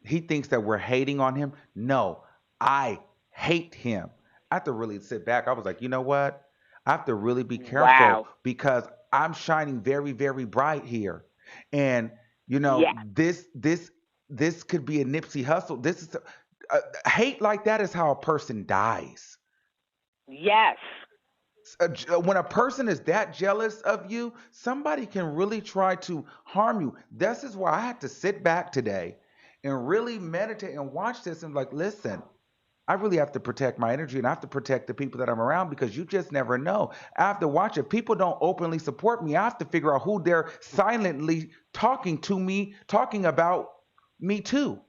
[SPEAKER 1] he thinks that we're hating on him. No, I hate him. I have to really sit back. I was like, you know what? I have to really be careful,
[SPEAKER 3] Wow.
[SPEAKER 1] because I'm shining very, very bright here. And
[SPEAKER 3] Yes.
[SPEAKER 1] this could be a Nipsey Hustle. This is hate like that is how a person dies.
[SPEAKER 3] Yes.
[SPEAKER 1] When a person is that jealous of you, somebody can really try to harm you. This is why I had to sit back today and really meditate and watch this and like, listen, I really have to protect my energy, and I have to protect the people that I'm around, because you just never know. I have to watch it. People don't openly support me. I have to figure out who they're silently talking to me, talking about me too.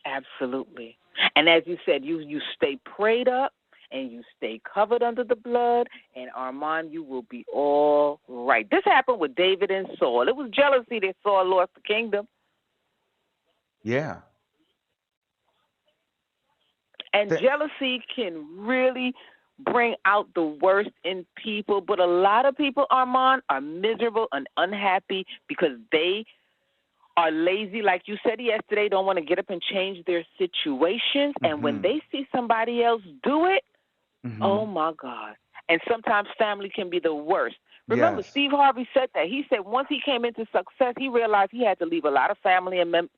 [SPEAKER 3] Absolutely. And as you said, you stay prayed up and you stay covered under the blood, and Armand, you will be all right. This happened with David and Saul. It was jealousy that Saul lost the kingdom.
[SPEAKER 1] Yeah.
[SPEAKER 3] And
[SPEAKER 1] Th-
[SPEAKER 3] jealousy can really bring out the worst in people. But a lot of people, Armand, are miserable and unhappy because they are lazy, like you said yesterday, don't want to get up and change their situations. And when
[SPEAKER 1] mhm.
[SPEAKER 3] they see somebody else do it, oh
[SPEAKER 1] Mhm.
[SPEAKER 3] my God. And sometimes family can be the worst. Remember,
[SPEAKER 1] Yes.
[SPEAKER 3] Steve Harvey said that. He said once he came into success, he realized he had to leave a lot of family and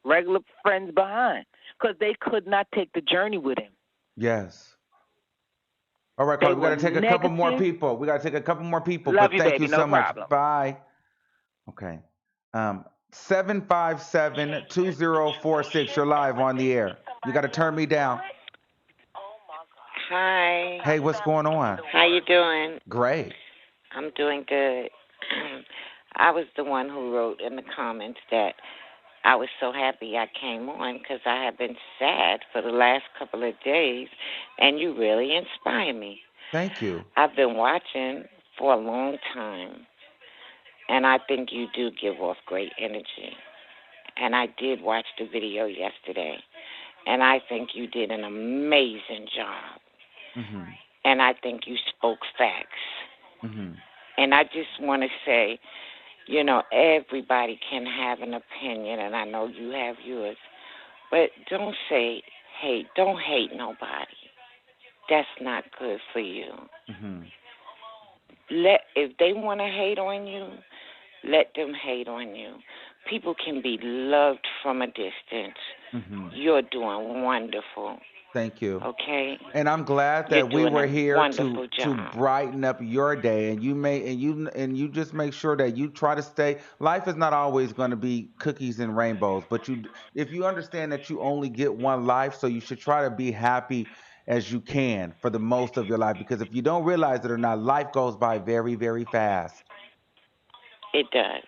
[SPEAKER 3] regular friends behind. because they could not take the journey with him.
[SPEAKER 1] Yes. All right,
[SPEAKER 3] They
[SPEAKER 1] Carla, we got
[SPEAKER 3] were
[SPEAKER 1] to take a couple more
[SPEAKER 3] negative.
[SPEAKER 1] people. We got to take a couple more people,
[SPEAKER 3] Love
[SPEAKER 1] but
[SPEAKER 3] you,
[SPEAKER 1] thank you
[SPEAKER 3] baby. No
[SPEAKER 1] so much.
[SPEAKER 3] problem.
[SPEAKER 1] Bye. Okay. 757-2046. You're live on the air. You got to turn me down.
[SPEAKER 4] Hi.
[SPEAKER 1] Hey, what's going on?
[SPEAKER 4] How you doing?
[SPEAKER 1] Great.
[SPEAKER 4] I'm doing good. I was the one who wrote in the comments that I was so happy I came on because I have been sad for the last couple of days, and you really inspire me.
[SPEAKER 1] Thank you.
[SPEAKER 4] I've been watching for a long time, and I think you do give off great energy. And I did watch the video yesterday, and I think you did an amazing job.
[SPEAKER 1] Mm-hmm.
[SPEAKER 4] And I think you spoke facts.
[SPEAKER 1] Mm-hmm.
[SPEAKER 4] And I just want to say, everybody can have an opinion, and I know you have yours. But don't say hate. Don't hate nobody. That's not good for you.
[SPEAKER 1] Mm-hmm.
[SPEAKER 4] If they want to hate on you, let them hate on you. People can be loved from a distance.
[SPEAKER 1] Mm-hmm.
[SPEAKER 4] You're doing wonderful.
[SPEAKER 1] Thank you.
[SPEAKER 4] Okay.
[SPEAKER 1] And I'm glad that we were here to
[SPEAKER 4] job.
[SPEAKER 1] brighten up your day, and you just make sure that you try to stay. Life is not always going to be cookies and rainbows, but if you understand that you only get one life, so you should try to be happy as you can for the most of your life, because if you don't realize it or not, life goes by very, very fast.
[SPEAKER 4] It does.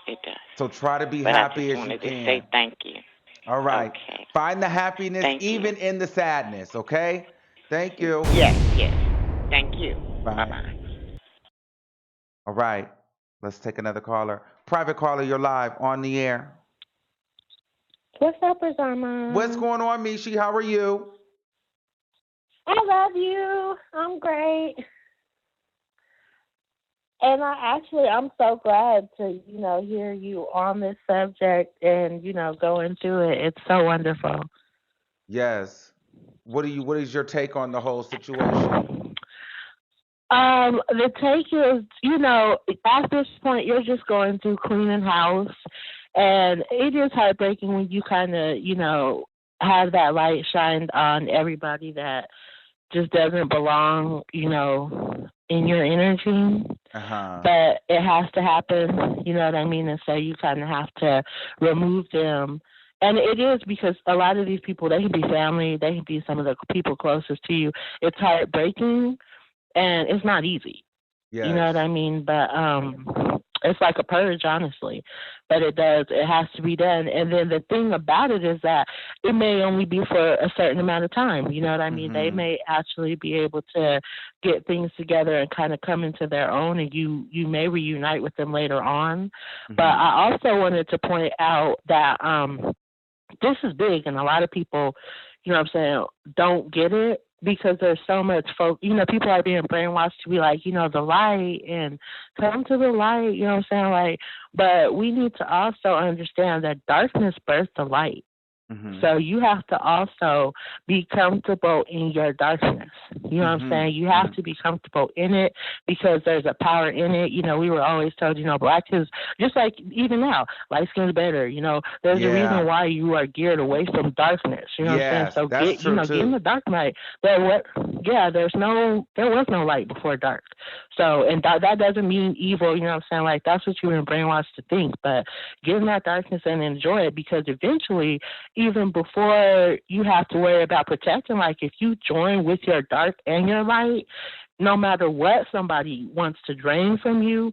[SPEAKER 4] It does.
[SPEAKER 1] So try to be
[SPEAKER 4] but
[SPEAKER 1] happy as
[SPEAKER 4] I
[SPEAKER 1] you
[SPEAKER 4] just wanted
[SPEAKER 1] can.
[SPEAKER 4] to say thank you.
[SPEAKER 1] All right.
[SPEAKER 4] Okay.
[SPEAKER 1] Find the happiness even in the sadness, okay? Thank you.
[SPEAKER 4] Yes. Thank you.
[SPEAKER 1] Bye.
[SPEAKER 4] Bye-bye.
[SPEAKER 1] All right. Let's take another caller. Private caller, you're live on the air.
[SPEAKER 5] What's up, Azama?
[SPEAKER 1] What's going on, Mishi? How are you?
[SPEAKER 5] I love you. I'm great. And I'm so glad to, hear you on this subject and, go into it. It's so wonderful.
[SPEAKER 1] Yes. What is your take on the whole situation?
[SPEAKER 5] The take is, at this point you're just going through cleaning house, and it is heartbreaking when you kind of, have that light shined on everybody that just doesn't belong, in your energy.
[SPEAKER 1] Uh-huh.
[SPEAKER 5] But it has to happen, you know what I mean? And so you kind of have to remove them. And it is because a lot of these people, they can be family, they can be some of the people closest to you. It's heartbreaking, and it's not easy.
[SPEAKER 1] Yes.
[SPEAKER 5] You know what I mean? But it's like a purge, honestly. But it has to be done. And then the thing about it is that it may only be for a certain amount of time. You know what I mean?
[SPEAKER 1] Mm-hmm.
[SPEAKER 5] They may actually be able to get things together and kind of come into their own, and you may reunite with them later on. Mm-hmm. But I also wanted to point out that this is big, and a lot of people, don't get it. Because there's so much people are being brainwashed to be like, the light and come to the light, you know what I'm saying? Like, but we need to also understand that darkness births the light. Mm-hmm. So you have to also be comfortable in your darkness. You know what I'm saying? You have to be comfortable in it because there's a power in it. We were always told, black is just like even now, light skin's better. There's a reason why you are geared away from darkness. You know what I'm saying? So get in the dark night. There was no light before dark. So and that doesn't mean evil. You know what I'm saying? Like that's what you were brainwashed to think. But get in that darkness and enjoy it because eventually, even before you have to worry about protecting, like if you join with your dark and your light, no matter what somebody wants to drain from you,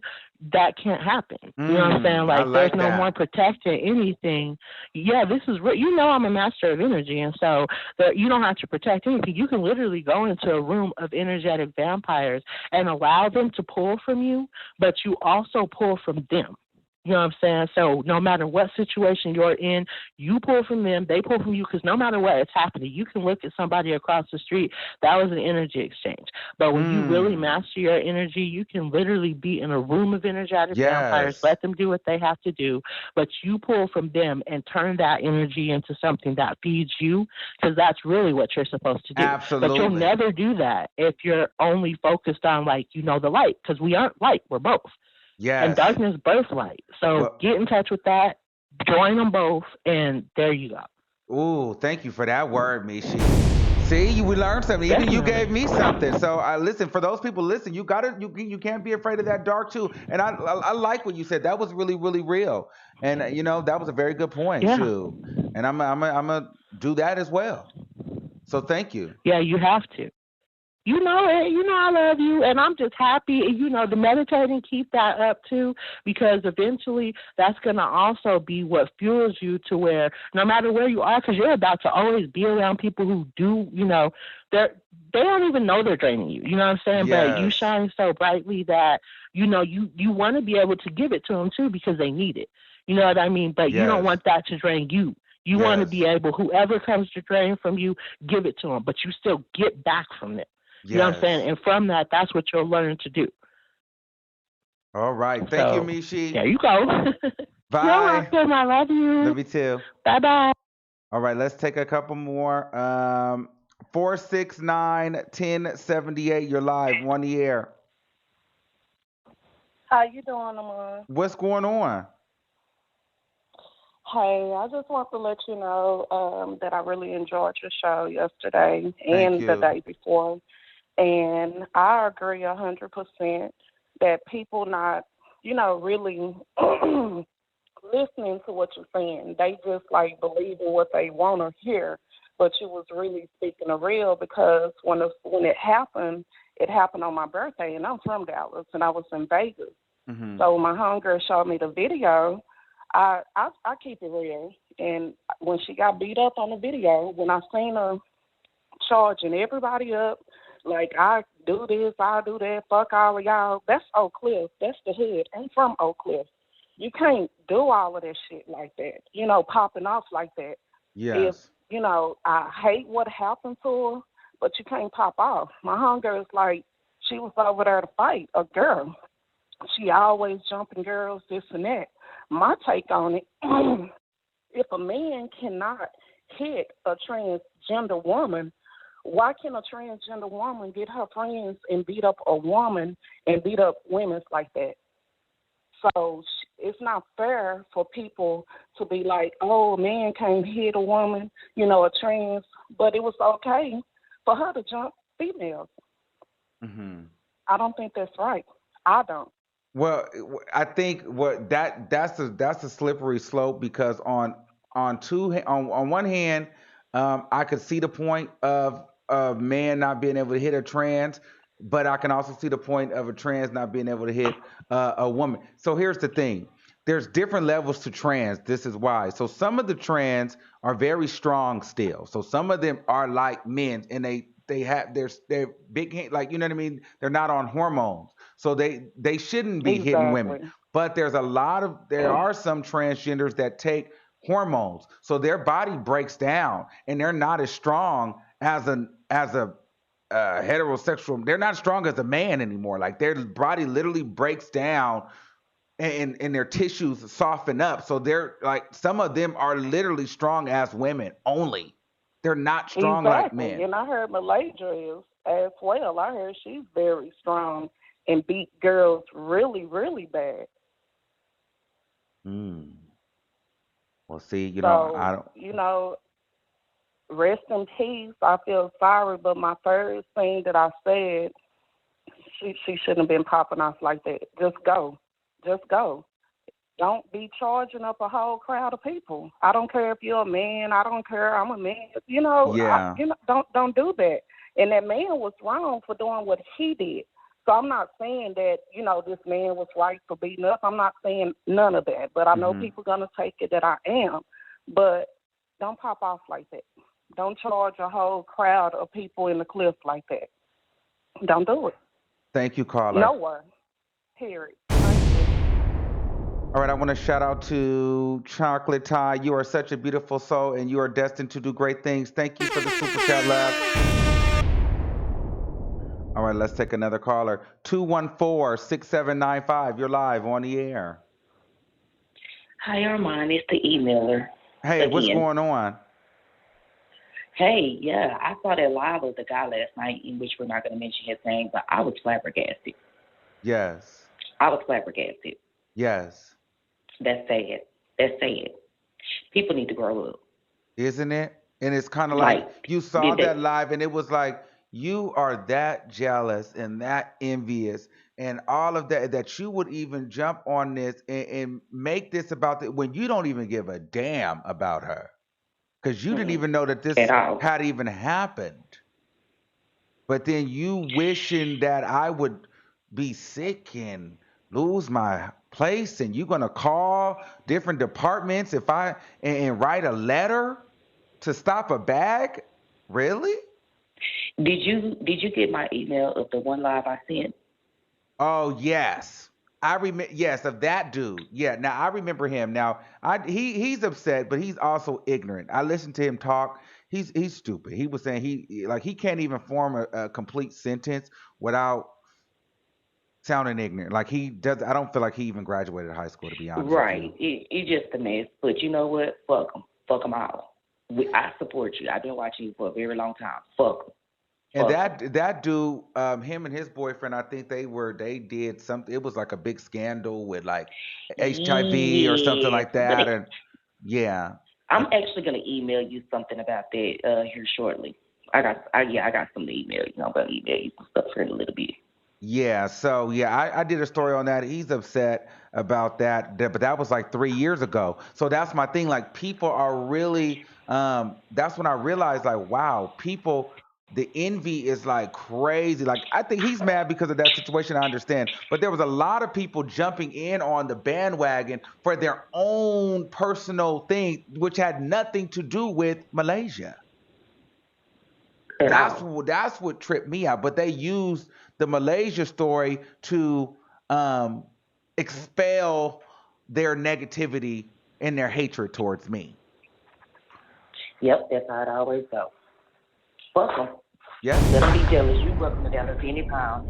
[SPEAKER 5] that can't happen. You know what I'm saying? Like there's no more protecting anything. Yeah, this is I'm a master of energy, and so you don't have to protect anything. You can literally go into a room of energetic vampires and allow them to pull from you, but you also pull from them. You know what I'm saying? So no matter what situation you're in, you pull from them, they pull from you, because no matter what is happening, you can look at somebody across the street. That was an energy exchange. But when you really master your energy, you can literally be in a room of energetic vampires, let them do what they have to do, but you pull from them and turn that energy into something that feeds you, because that's really what you're supposed to do.
[SPEAKER 1] Absolutely.
[SPEAKER 5] But you'll never do that if you're only focused on, the light, because we aren't light, we're both.
[SPEAKER 1] Yes.
[SPEAKER 5] And darkness birth light. So get in touch with that, join them both, and there you go.
[SPEAKER 1] Ooh, thank you for that word, Mishi. See, we learned something. Even you
[SPEAKER 5] Definitely.
[SPEAKER 1] gave me something. So I listen. For those people, listen. You got to You can't be afraid of that dark too. And I like what you said. That was really real. And that was a very good point.
[SPEAKER 5] Yeah.
[SPEAKER 1] Shoot. And I'm gonna do that as well. So thank you.
[SPEAKER 5] Yeah, you have to. You know it. You know I love you, and I'm just happy. The meditating, keep that up too, because eventually that's gonna also be what fuels you to where no matter where you are, because you're about to always be around people who do, they don't even know they're draining you. You know what I'm saying? But you
[SPEAKER 1] Yes.
[SPEAKER 5] shine so brightly that you want to be able to give it to them too because they need it. You know what I mean? But you don't
[SPEAKER 1] Yes.
[SPEAKER 5] want that to drain you. You want to be
[SPEAKER 1] Yes.
[SPEAKER 5] able, whoever comes to drain from you, give it to them, but you still get back from it. You know what I'm saying?
[SPEAKER 1] Yes.
[SPEAKER 5] And from that, that's what you'll learn to do.
[SPEAKER 1] All right. Thank you,
[SPEAKER 5] So
[SPEAKER 1] Mishi.
[SPEAKER 5] there you go. You're
[SPEAKER 1] Bye.
[SPEAKER 5] welcome. I love you.
[SPEAKER 1] Love you too.
[SPEAKER 5] Bye bye.
[SPEAKER 1] All right, let's take a couple more. 469-1078. You're live, one year.
[SPEAKER 6] How you doing, Amon?
[SPEAKER 1] What's going on?
[SPEAKER 6] Hey, I just want to let you know that I really enjoyed your show yesterday
[SPEAKER 1] Thank
[SPEAKER 6] and the
[SPEAKER 1] you.
[SPEAKER 6] day before, and I agree 100% that people not, really listening to what you're saying. They just like believing what they want to hear, but you was really speaking the real because when it happened on my birthday, and I'm from Dallas, and I was in Vegas.
[SPEAKER 1] Hmm.
[SPEAKER 6] So my homegirl showed me the video. I keep it real, and when she got beat up on the video, when I seen her charging everybody up, like I do this, I do that, fuck all of y'all. That's Oak Cliff. That's the hood. I'm from Oak Cliff. You can't do all of that shit like that. Popping off like that. If
[SPEAKER 1] Yes.
[SPEAKER 6] I hate what happened to her, but you can't pop off. My homegirl is like she was over there to fight a girl. She always jumping girls, this and that. My take on it, if a man cannot hit a transgender woman, why can a transgender woman get her friends and beat up a woman and beat up women like that? So it's not fair for people to be like, oh, a man can't hit a woman, a trans, but it was okay for her to jump females.
[SPEAKER 1] Hmm.
[SPEAKER 6] I don't think that's right. I don't.
[SPEAKER 1] Well, I think that's a slippery slope because on one hand, I could see the point of a man not being able to hit a trans, but I can also see the point of a trans not being able to hit a woman. So here's the thing: there's different levels to trans. This is why. So some of the trans are very strong still. So some of them are like men, and they have they're big like you know what I mean. They're not on hormones. So they shouldn't be hitting women.
[SPEAKER 6] Exactly.
[SPEAKER 1] But there are some transgenders that take hormones. So their body breaks down and they're not as strong as a heterosexual. They're not strong as a man anymore. Like their body literally breaks down and their tissues soften up. So they're like some of them are literally strong as women only. They're not strong like
[SPEAKER 6] Exactly.
[SPEAKER 1] men.
[SPEAKER 6] And I heard Malaysia is as well. I heard she's very strong and beat girls really, really bad.
[SPEAKER 1] Mm. Well, see, I
[SPEAKER 6] So,
[SPEAKER 1] don't.
[SPEAKER 6] rest in peace. I feel sorry, but my first thing that I said, she shouldn't have been popping off like that. Just go. Just go. Don't be charging up a whole crowd of people. I don't care if you're a man. I don't care. I'm a man.
[SPEAKER 1] Yeah.
[SPEAKER 6] Don't do that. And that man was wrong for doing what he did. So I'm not saying that this man was right for beating up. I'm not saying none of that. But I know
[SPEAKER 1] Hmm.
[SPEAKER 6] people gonna take it that I am. But don't pop off like that. Don't charge a whole crowd of people in the cliff like that. Don't do it.
[SPEAKER 1] Thank you, caller.
[SPEAKER 6] Nowhere. Period. Thank you.
[SPEAKER 1] All right, I want to shout out to Chocolate Tie. You are such a beautiful soul and you are destined to do great things. Thank you for the super chat, love. All right, let's take another caller. 214-6795. You're live on the air.
[SPEAKER 7] Hi, Armand. It's the emailer
[SPEAKER 1] Hey, what's
[SPEAKER 7] again.
[SPEAKER 1] going on?
[SPEAKER 7] Hey, yeah, I saw that live of the guy last night, in which we're not going to mention his name, but I was flabbergasted.
[SPEAKER 1] Yes.
[SPEAKER 7] I was flabbergasted.
[SPEAKER 1] Yes.
[SPEAKER 7] That's sad. That's sad. People need to grow up.
[SPEAKER 1] isn't it? And it's kind of like
[SPEAKER 7] Like,
[SPEAKER 1] you saw
[SPEAKER 7] did
[SPEAKER 1] that
[SPEAKER 7] they?
[SPEAKER 1] live, and it was like you are that jealous and that envious and all of that that you would even jump on this and make this about the, when you don't even give a damn about her because you didn't
[SPEAKER 7] Mm-mm,
[SPEAKER 1] even know that
[SPEAKER 7] at
[SPEAKER 1] this
[SPEAKER 7] all.
[SPEAKER 1] had even happened. But then you wishing that I would be sick and lose my place, and you're gonna call different departments if I and write a letter to stop a bag? Really?
[SPEAKER 7] Did you get my email of the one live I sent?
[SPEAKER 1] Oh yes. I remember, yes, of that dude. Yeah, now I remember him. Now he's upset, but he's also ignorant. I listened to him talk. He's stupid. He was saying he can't even form a complete sentence without sounding ignorant. Like he does. I don't feel like he even graduated high school, to be honest with
[SPEAKER 7] Right.
[SPEAKER 1] you.
[SPEAKER 7] It just a mess. But you know what? Fuck them. Fuck them all. I support you. I've been watching you for a very long time. Fuck them.
[SPEAKER 1] And
[SPEAKER 7] Fuck them.
[SPEAKER 1] that dude, him and his boyfriend, I think they did something. It was like a big scandal with like HIV or something
[SPEAKER 7] Yes,
[SPEAKER 1] like
[SPEAKER 7] but
[SPEAKER 1] that. And yeah,
[SPEAKER 7] I'm
[SPEAKER 1] and
[SPEAKER 7] actually gonna email you something about that here shortly. I got something to email you. I'm gonna email you some stuff here in a little bit.
[SPEAKER 1] yeah. So yeah, I did a story on that. He's upset about but that was like 3 years ago. So that's my thing. Like people are really. That's when I realized, like, wow, people. The envy is like crazy. Like I think he's mad because of that situation. I understand, but there was a lot of people jumping in on the bandwagon for their own personal thing, which had nothing to do with Malaysia.
[SPEAKER 7] At
[SPEAKER 1] That's
[SPEAKER 7] all.
[SPEAKER 1] that's what tripped me out. But they used the Malaysia story to um, expel their negativity and their hatred towards me.
[SPEAKER 7] Yep, that's how it always goes. Fuck them. Let
[SPEAKER 1] Yes.
[SPEAKER 7] them be jealous. You welcome to Dallas any pound.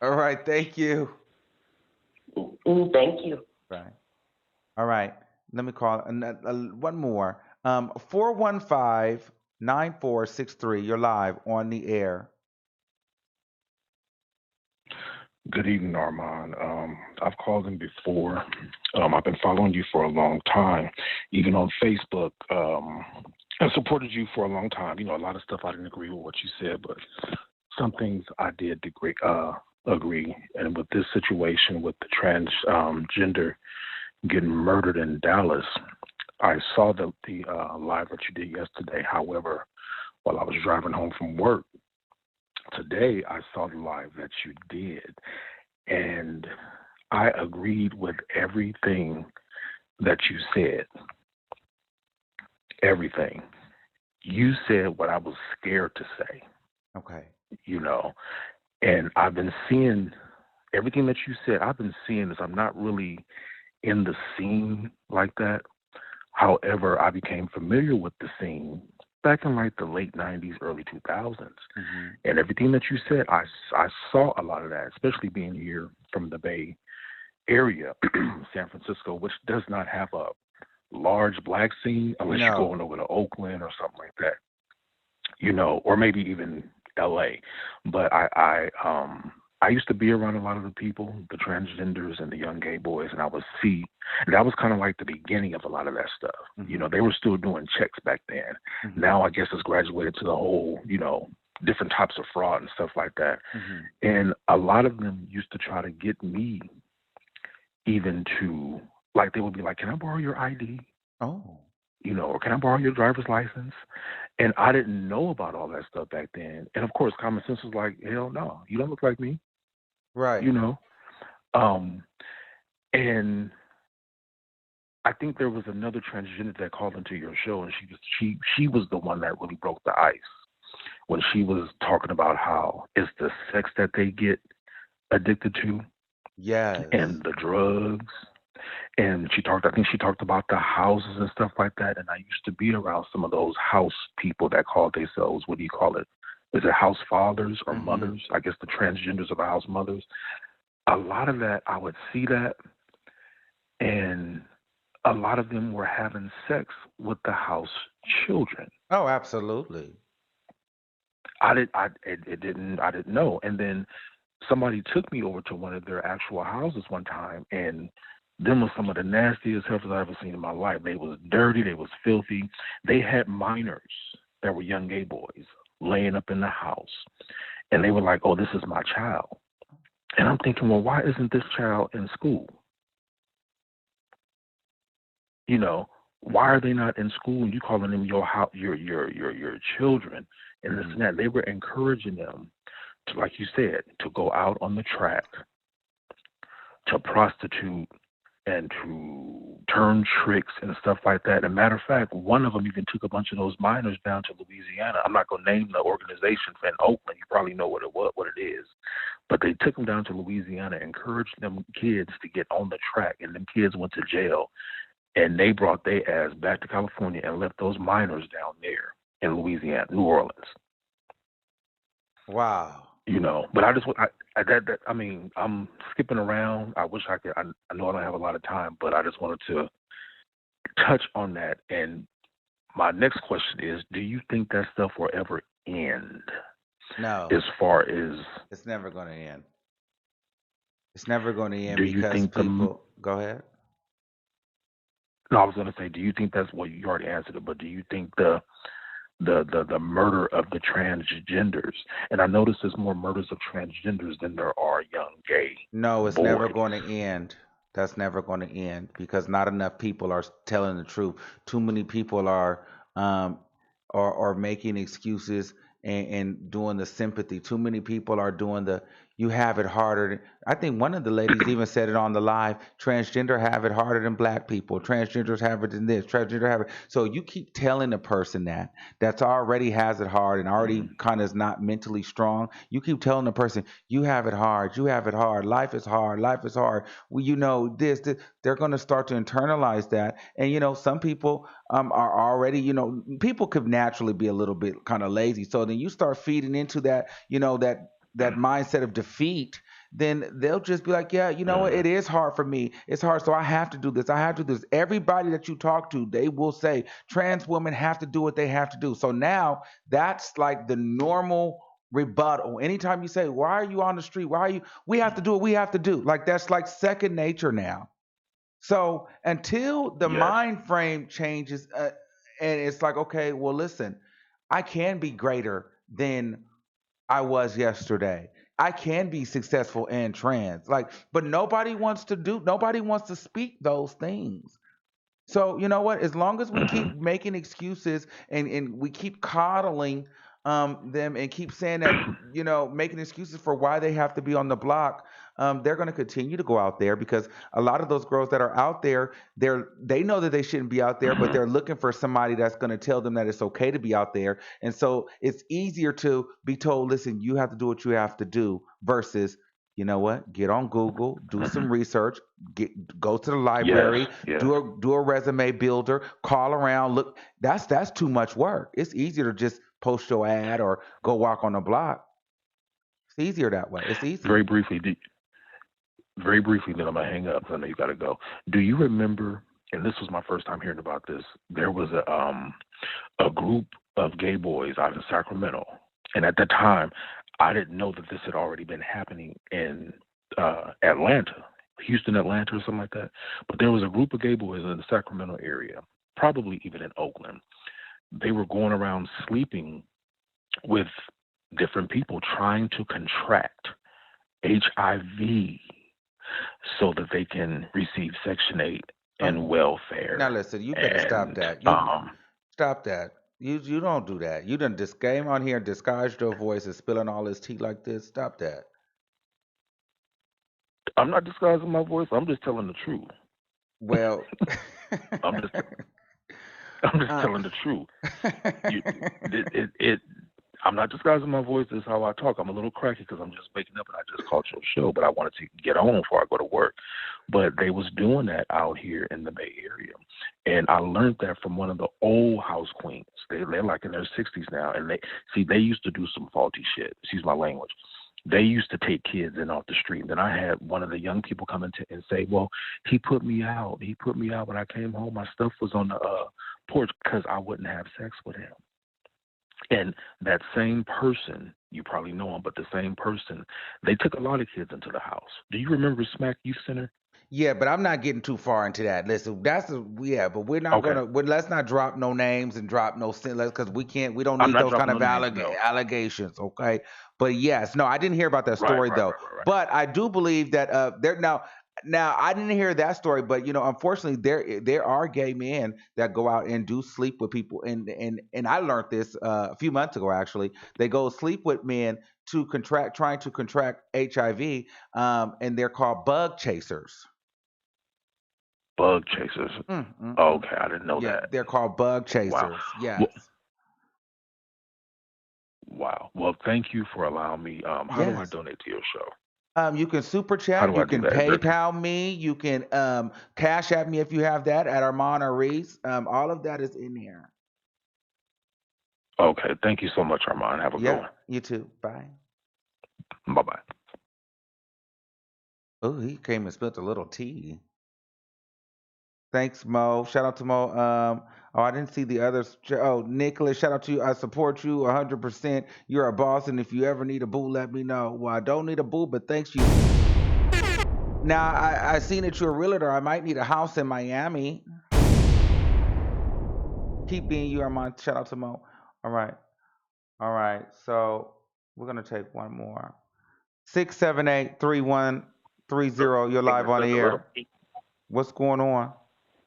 [SPEAKER 1] All right. Thank you.
[SPEAKER 7] Thank you.
[SPEAKER 1] Right. All right. Let me call one more. 415 You're live on the air.
[SPEAKER 8] Good evening, Armand. I've called in before. I've been following you for a long time, even on Facebook. I supported you for a long time. You know, a lot of stuff I didn't agree with what you said, but some things I did agree. And with this situation with the transgender getting murdered in Dallas, I saw the live that you did yesterday. However, while I was driving home from work today, I saw the live that you did, and I agreed with everything that you said. Everything. You said what I was scared to say,
[SPEAKER 1] Okay.
[SPEAKER 8] you know, and I've been seeing everything that you said. I've been seeing this. I'm not really in the scene like that. However, I became familiar with the scene back in like the late 90s, early 2000s.
[SPEAKER 1] Hmm.
[SPEAKER 8] And everything that you said, I saw a lot of that, especially being here from the Bay Area, San Francisco, which does not have a large black scene unless you're
[SPEAKER 1] No.
[SPEAKER 8] going over to Oakland or something like that, you know, or maybe even LA. But I used to be around a lot of the people, the transgenders and the young gay boys, and I would see, and that was kind of like the beginning of a lot of that stuff. You
[SPEAKER 1] Hmm.
[SPEAKER 8] know, they were still doing checks back then.
[SPEAKER 1] Hmm.
[SPEAKER 8] Now I guess it's graduated to the whole, you know, different types of fraud and stuff like that.
[SPEAKER 1] Hmm.
[SPEAKER 8] And a lot of them used to try to get me even to, like, they would be like, can I borrow your ID?
[SPEAKER 1] Oh.
[SPEAKER 8] You know, or can I borrow your driver's license? And I didn't know about all that stuff back then. And of course, common sense was like, hell no, you don't look like me,
[SPEAKER 1] Right.
[SPEAKER 8] you know? Um, and I think there was another transgender that called into your show, and she was the one that really broke the ice when she was talking about how it's the sex that they get addicted to
[SPEAKER 1] Yes.
[SPEAKER 8] and the drugs. And I think she talked about the houses and stuff like that. And I used to be around some of those house people that called themselves, what do you call it? Is it house fathers or
[SPEAKER 1] Hmm.
[SPEAKER 8] mothers? I guess the transgenders are the house mothers. A lot of that, I would see that, and a lot of them were having sex with the house children.
[SPEAKER 1] Oh, absolutely.
[SPEAKER 8] I didn't know. And then somebody took me over to one of their actual houses one time, and Them was some of the nastiest heifers I ever seen in my life. They was dirty. They was filthy. They had minors that were young gay boys laying up in the house. And they were like, oh, this is my child. And I'm thinking, well, why isn't this child in school? You know, why are they not in school and you calling them your children and this and that? They were encouraging them to, like you said, to go out on the track, to prostitute and to turn tricks and stuff like that. As a matter of fact, one of them even took a bunch of those minors down to Louisiana. I'm not going to name the organization in Oakland. You probably know what it is. But they took them down to Louisiana, encouraged them kids to get on the track, and them kids went to jail. And they brought their ass back to California and left those minors down there in Louisiana, New Orleans.
[SPEAKER 1] Wow.
[SPEAKER 8] You know, but I just, I mean, I'm skipping around. I wish I could, I know I don't have a lot of time, but I just wanted to touch on that. And my next question is, do you think that stuff will ever end?
[SPEAKER 1] No.
[SPEAKER 8] As far as...
[SPEAKER 1] It's never going to end. It's never going to end
[SPEAKER 8] do you
[SPEAKER 1] because
[SPEAKER 8] think
[SPEAKER 1] people... Go ahead.
[SPEAKER 8] No, I was going to say, do you think that's what you already answered it, but do you think the murder of the transgenders, and I notice there's more murders of transgenders than there are young gay
[SPEAKER 1] No, it's
[SPEAKER 8] boys.
[SPEAKER 1] never going to end. That's never going to end because not enough people are telling the truth. Too many people are making excuses and doing the sympathy. Too many people are doing the you have it harder. I think one of the ladies even said it on the live. Transgender have it harder than black people. Transgenders have it than this. Transgender have it. So you keep telling the person that's already has it hard and already kind of is not mentally strong. You keep telling the person you have it hard. You have it hard. Life is hard. Life is hard. Well, you know this. They're going to start to internalize that. And you know, some people are already. You know, people could naturally be a little bit kind of lazy. So then you start feeding into that. You know that mindset of defeat, then they'll just be like, yeah, you know what? It is hard for me. It's hard. So I have to do this. I have to do this. Everybody that you talk to, they will say trans women have to do what they have to do. So now that's like the normal rebuttal. Anytime you say, why are you on the street? We have to do what we have to do. Like that's like second nature now. So until the mind frame changes and it's like, okay, well, listen, I can be greater than I was yesterday. I can be successful and trans. Like, but nobody wants to speak those things. So you know what? As long as we keep making excuses and we keep coddling them and keep saying that, you know, making excuses for why they have to be on the block, they're going to continue to go out there because a lot of those girls that are out there, they know that they shouldn't be out there, but they're looking for somebody that's going to tell them that it's okay to be out there. And so it's easier to be told, listen, you have to do what you have to do versus, you know what? Get on Google, do some research, go to the library, do a resume builder, call around, look. That's too much work. It's easier to just post your ad or go walk on the block. It's easier that way. It's easier.
[SPEAKER 8] Very briefly, then I'm gonna hang up because I know you gotta go. Do you remember? And this was my first time hearing about this. There was a group of gay boys out in Sacramento, and at that time, I didn't know that this had already been happening in Atlanta, Houston, Atlanta, or something like that. But there was a group of gay boys in the Sacramento area, probably even in Oakland. They were going around sleeping with different people trying to contract HIV so that they can receive Section 8 and welfare.
[SPEAKER 1] Now listen, you better stop that. Stop that. You don't do that. You done came on here and disguised your voice and spilling all this tea like this. Stop that.
[SPEAKER 8] I'm not disguising my voice. I'm just telling the truth.
[SPEAKER 1] Well,
[SPEAKER 8] I'm just telling the truth. I'm not disguising my voice. This is how I talk. I'm a little cracky because I'm just waking up and I just caught your show, but I wanted to get on before I go to work. But they was doing that out here in the Bay Area. And I learned that from one of the old house queens. They're like in their 60s now. And they used to do some faulty shit. Excuse my language. They used to take kids in off the street. Then I had one of the young people come in and say, well, he put me out. He put me out when I came home. My stuff was on the porch because I wouldn't have sex with him. And that same person, you probably know him, but the same person, they took a lot of kids into the house. Do you remember Smack Youth Center?
[SPEAKER 1] Yeah, but I'm not getting too far into that. Listen, but we're not
[SPEAKER 8] Okay.
[SPEAKER 1] let's not drop no names and drop no because we don't
[SPEAKER 8] I'm
[SPEAKER 1] need
[SPEAKER 8] not
[SPEAKER 1] those kind
[SPEAKER 8] dropping
[SPEAKER 1] of
[SPEAKER 8] no names, no.
[SPEAKER 1] allegations, okay? But yes, no, I didn't hear about that story though.
[SPEAKER 8] Right.
[SPEAKER 1] But I do believe that there now I didn't hear that story, but unfortunately there are gay men that go out and do sleep with people, and I learned this a few months ago actually. They go sleep with men trying to contract HIV, and they're called bug chasers.
[SPEAKER 8] Bug chasers. Okay, I didn't know that.
[SPEAKER 1] They're called bug chasers.
[SPEAKER 8] Wow.
[SPEAKER 1] Yes.
[SPEAKER 8] Wow. Well, thank you for allowing me. How do I donate to your show?
[SPEAKER 1] You can super
[SPEAKER 8] How
[SPEAKER 1] chat.
[SPEAKER 8] do I
[SPEAKER 1] You
[SPEAKER 8] do
[SPEAKER 1] can
[SPEAKER 8] that?
[SPEAKER 1] PayPal me. You can cash at me if you have that at Armand Reese. All of that is in here.
[SPEAKER 8] Okay. Thank you so much, Armand. Have a good one.
[SPEAKER 1] You too. Bye.
[SPEAKER 8] Bye-bye.
[SPEAKER 1] Oh, he came and spilled a little tea. Thanks, Mo. Shout out to Mo. I didn't see the others. Oh, Nicholas, shout out to you. I support you 100%. You're a boss, and if you ever need a boo, let me know. Well, I don't need a boo, but thanks you. Now, I seen that you're a realtor. I might need a house in Miami. Keep being you, Armand. Shout out to Mo. All right. So we're gonna take one more. 678-3130. You're live on the air. What's going on?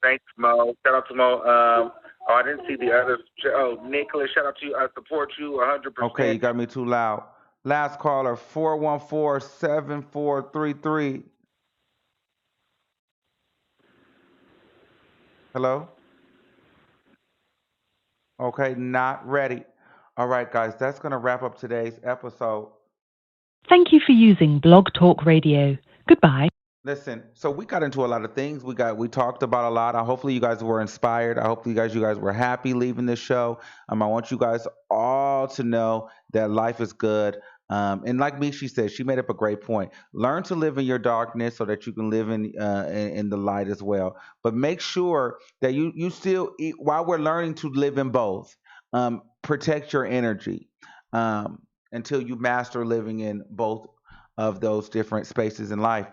[SPEAKER 9] Thanks, Mo. Shout out to Mo. I didn't see the others. Oh, Nicholas, shout out to you. I support you 100%.
[SPEAKER 1] Okay, you got me too loud. Last caller, 414-7433. Hello? Okay, not ready. All right, guys, that's going to wrap up today's episode.
[SPEAKER 10] Thank you for using Blog Talk Radio. Goodbye.
[SPEAKER 1] Listen, so we got into a lot of things. We talked about a lot. Hopefully you guys were inspired. I hope you guys were happy leaving this show. I want you guys all to know that life is good. And like Mishi said, she made up a great point. Learn to live in your darkness so that you can live in the light as well. But make sure that you still, while we're learning to live in both, protect your energy until you master living in both of those different spaces in life.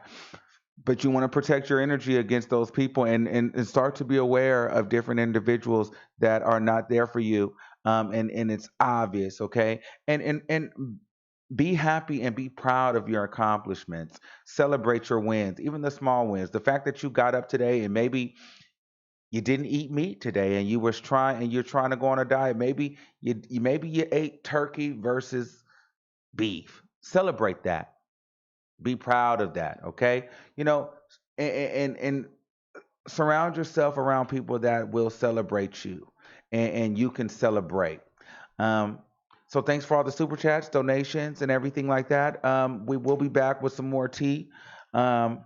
[SPEAKER 1] But you want to protect your energy against those people and start to be aware of different individuals that are not there for you. And it's obvious, okay? And be happy and be proud of your accomplishments. Celebrate your wins, even the small wins. The fact that you got up today and maybe you didn't eat meat today and you're trying to go on a diet. Maybe you ate turkey versus beef. Celebrate that. Be proud of that, okay? And surround yourself around people that will celebrate you, and you can celebrate. So thanks for all the super chats, donations, and everything like that. We will be back with some more tea. And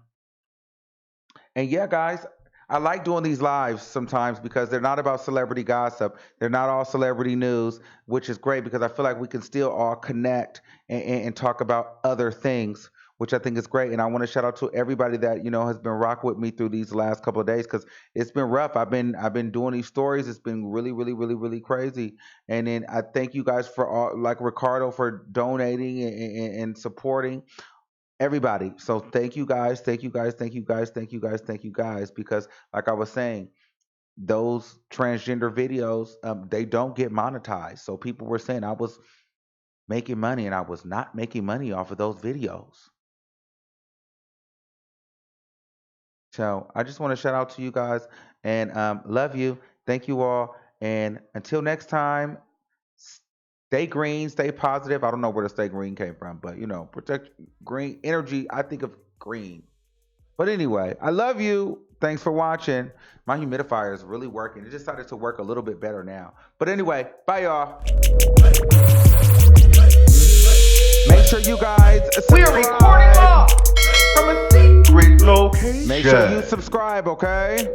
[SPEAKER 1] yeah, guys, I like doing these lives sometimes because they're not about celebrity gossip. They're not all celebrity news, which is great because I feel like we can still all connect and talk about other things, which I think is great. And I want to shout out to everybody that, has been rocking with me through these last couple of days because it's been rough. I've been doing these stories. It's been really, really, really, really crazy. And then I thank you guys for all, like Ricardo, for donating and supporting everybody. So thank you guys. Thank you guys. Thank you guys. Thank you guys. Thank you guys. Because like I was saying, those transgender videos, they don't get monetized. So people were saying I was making money and I was not making money off of those videos. So I just want to shout out to you guys and love you. Thank you all. And until next time, stay green, stay positive. I don't know where the stay green came from, but protect green energy. I think of green. But anyway, I love you. Thanks for watching. My humidifier is really working. It decided to work a little bit better now. But anyway, bye y'all. Make sure you guys subscribe.
[SPEAKER 2] We are recording live from a secret location.
[SPEAKER 1] Make sure you subscribe, okay?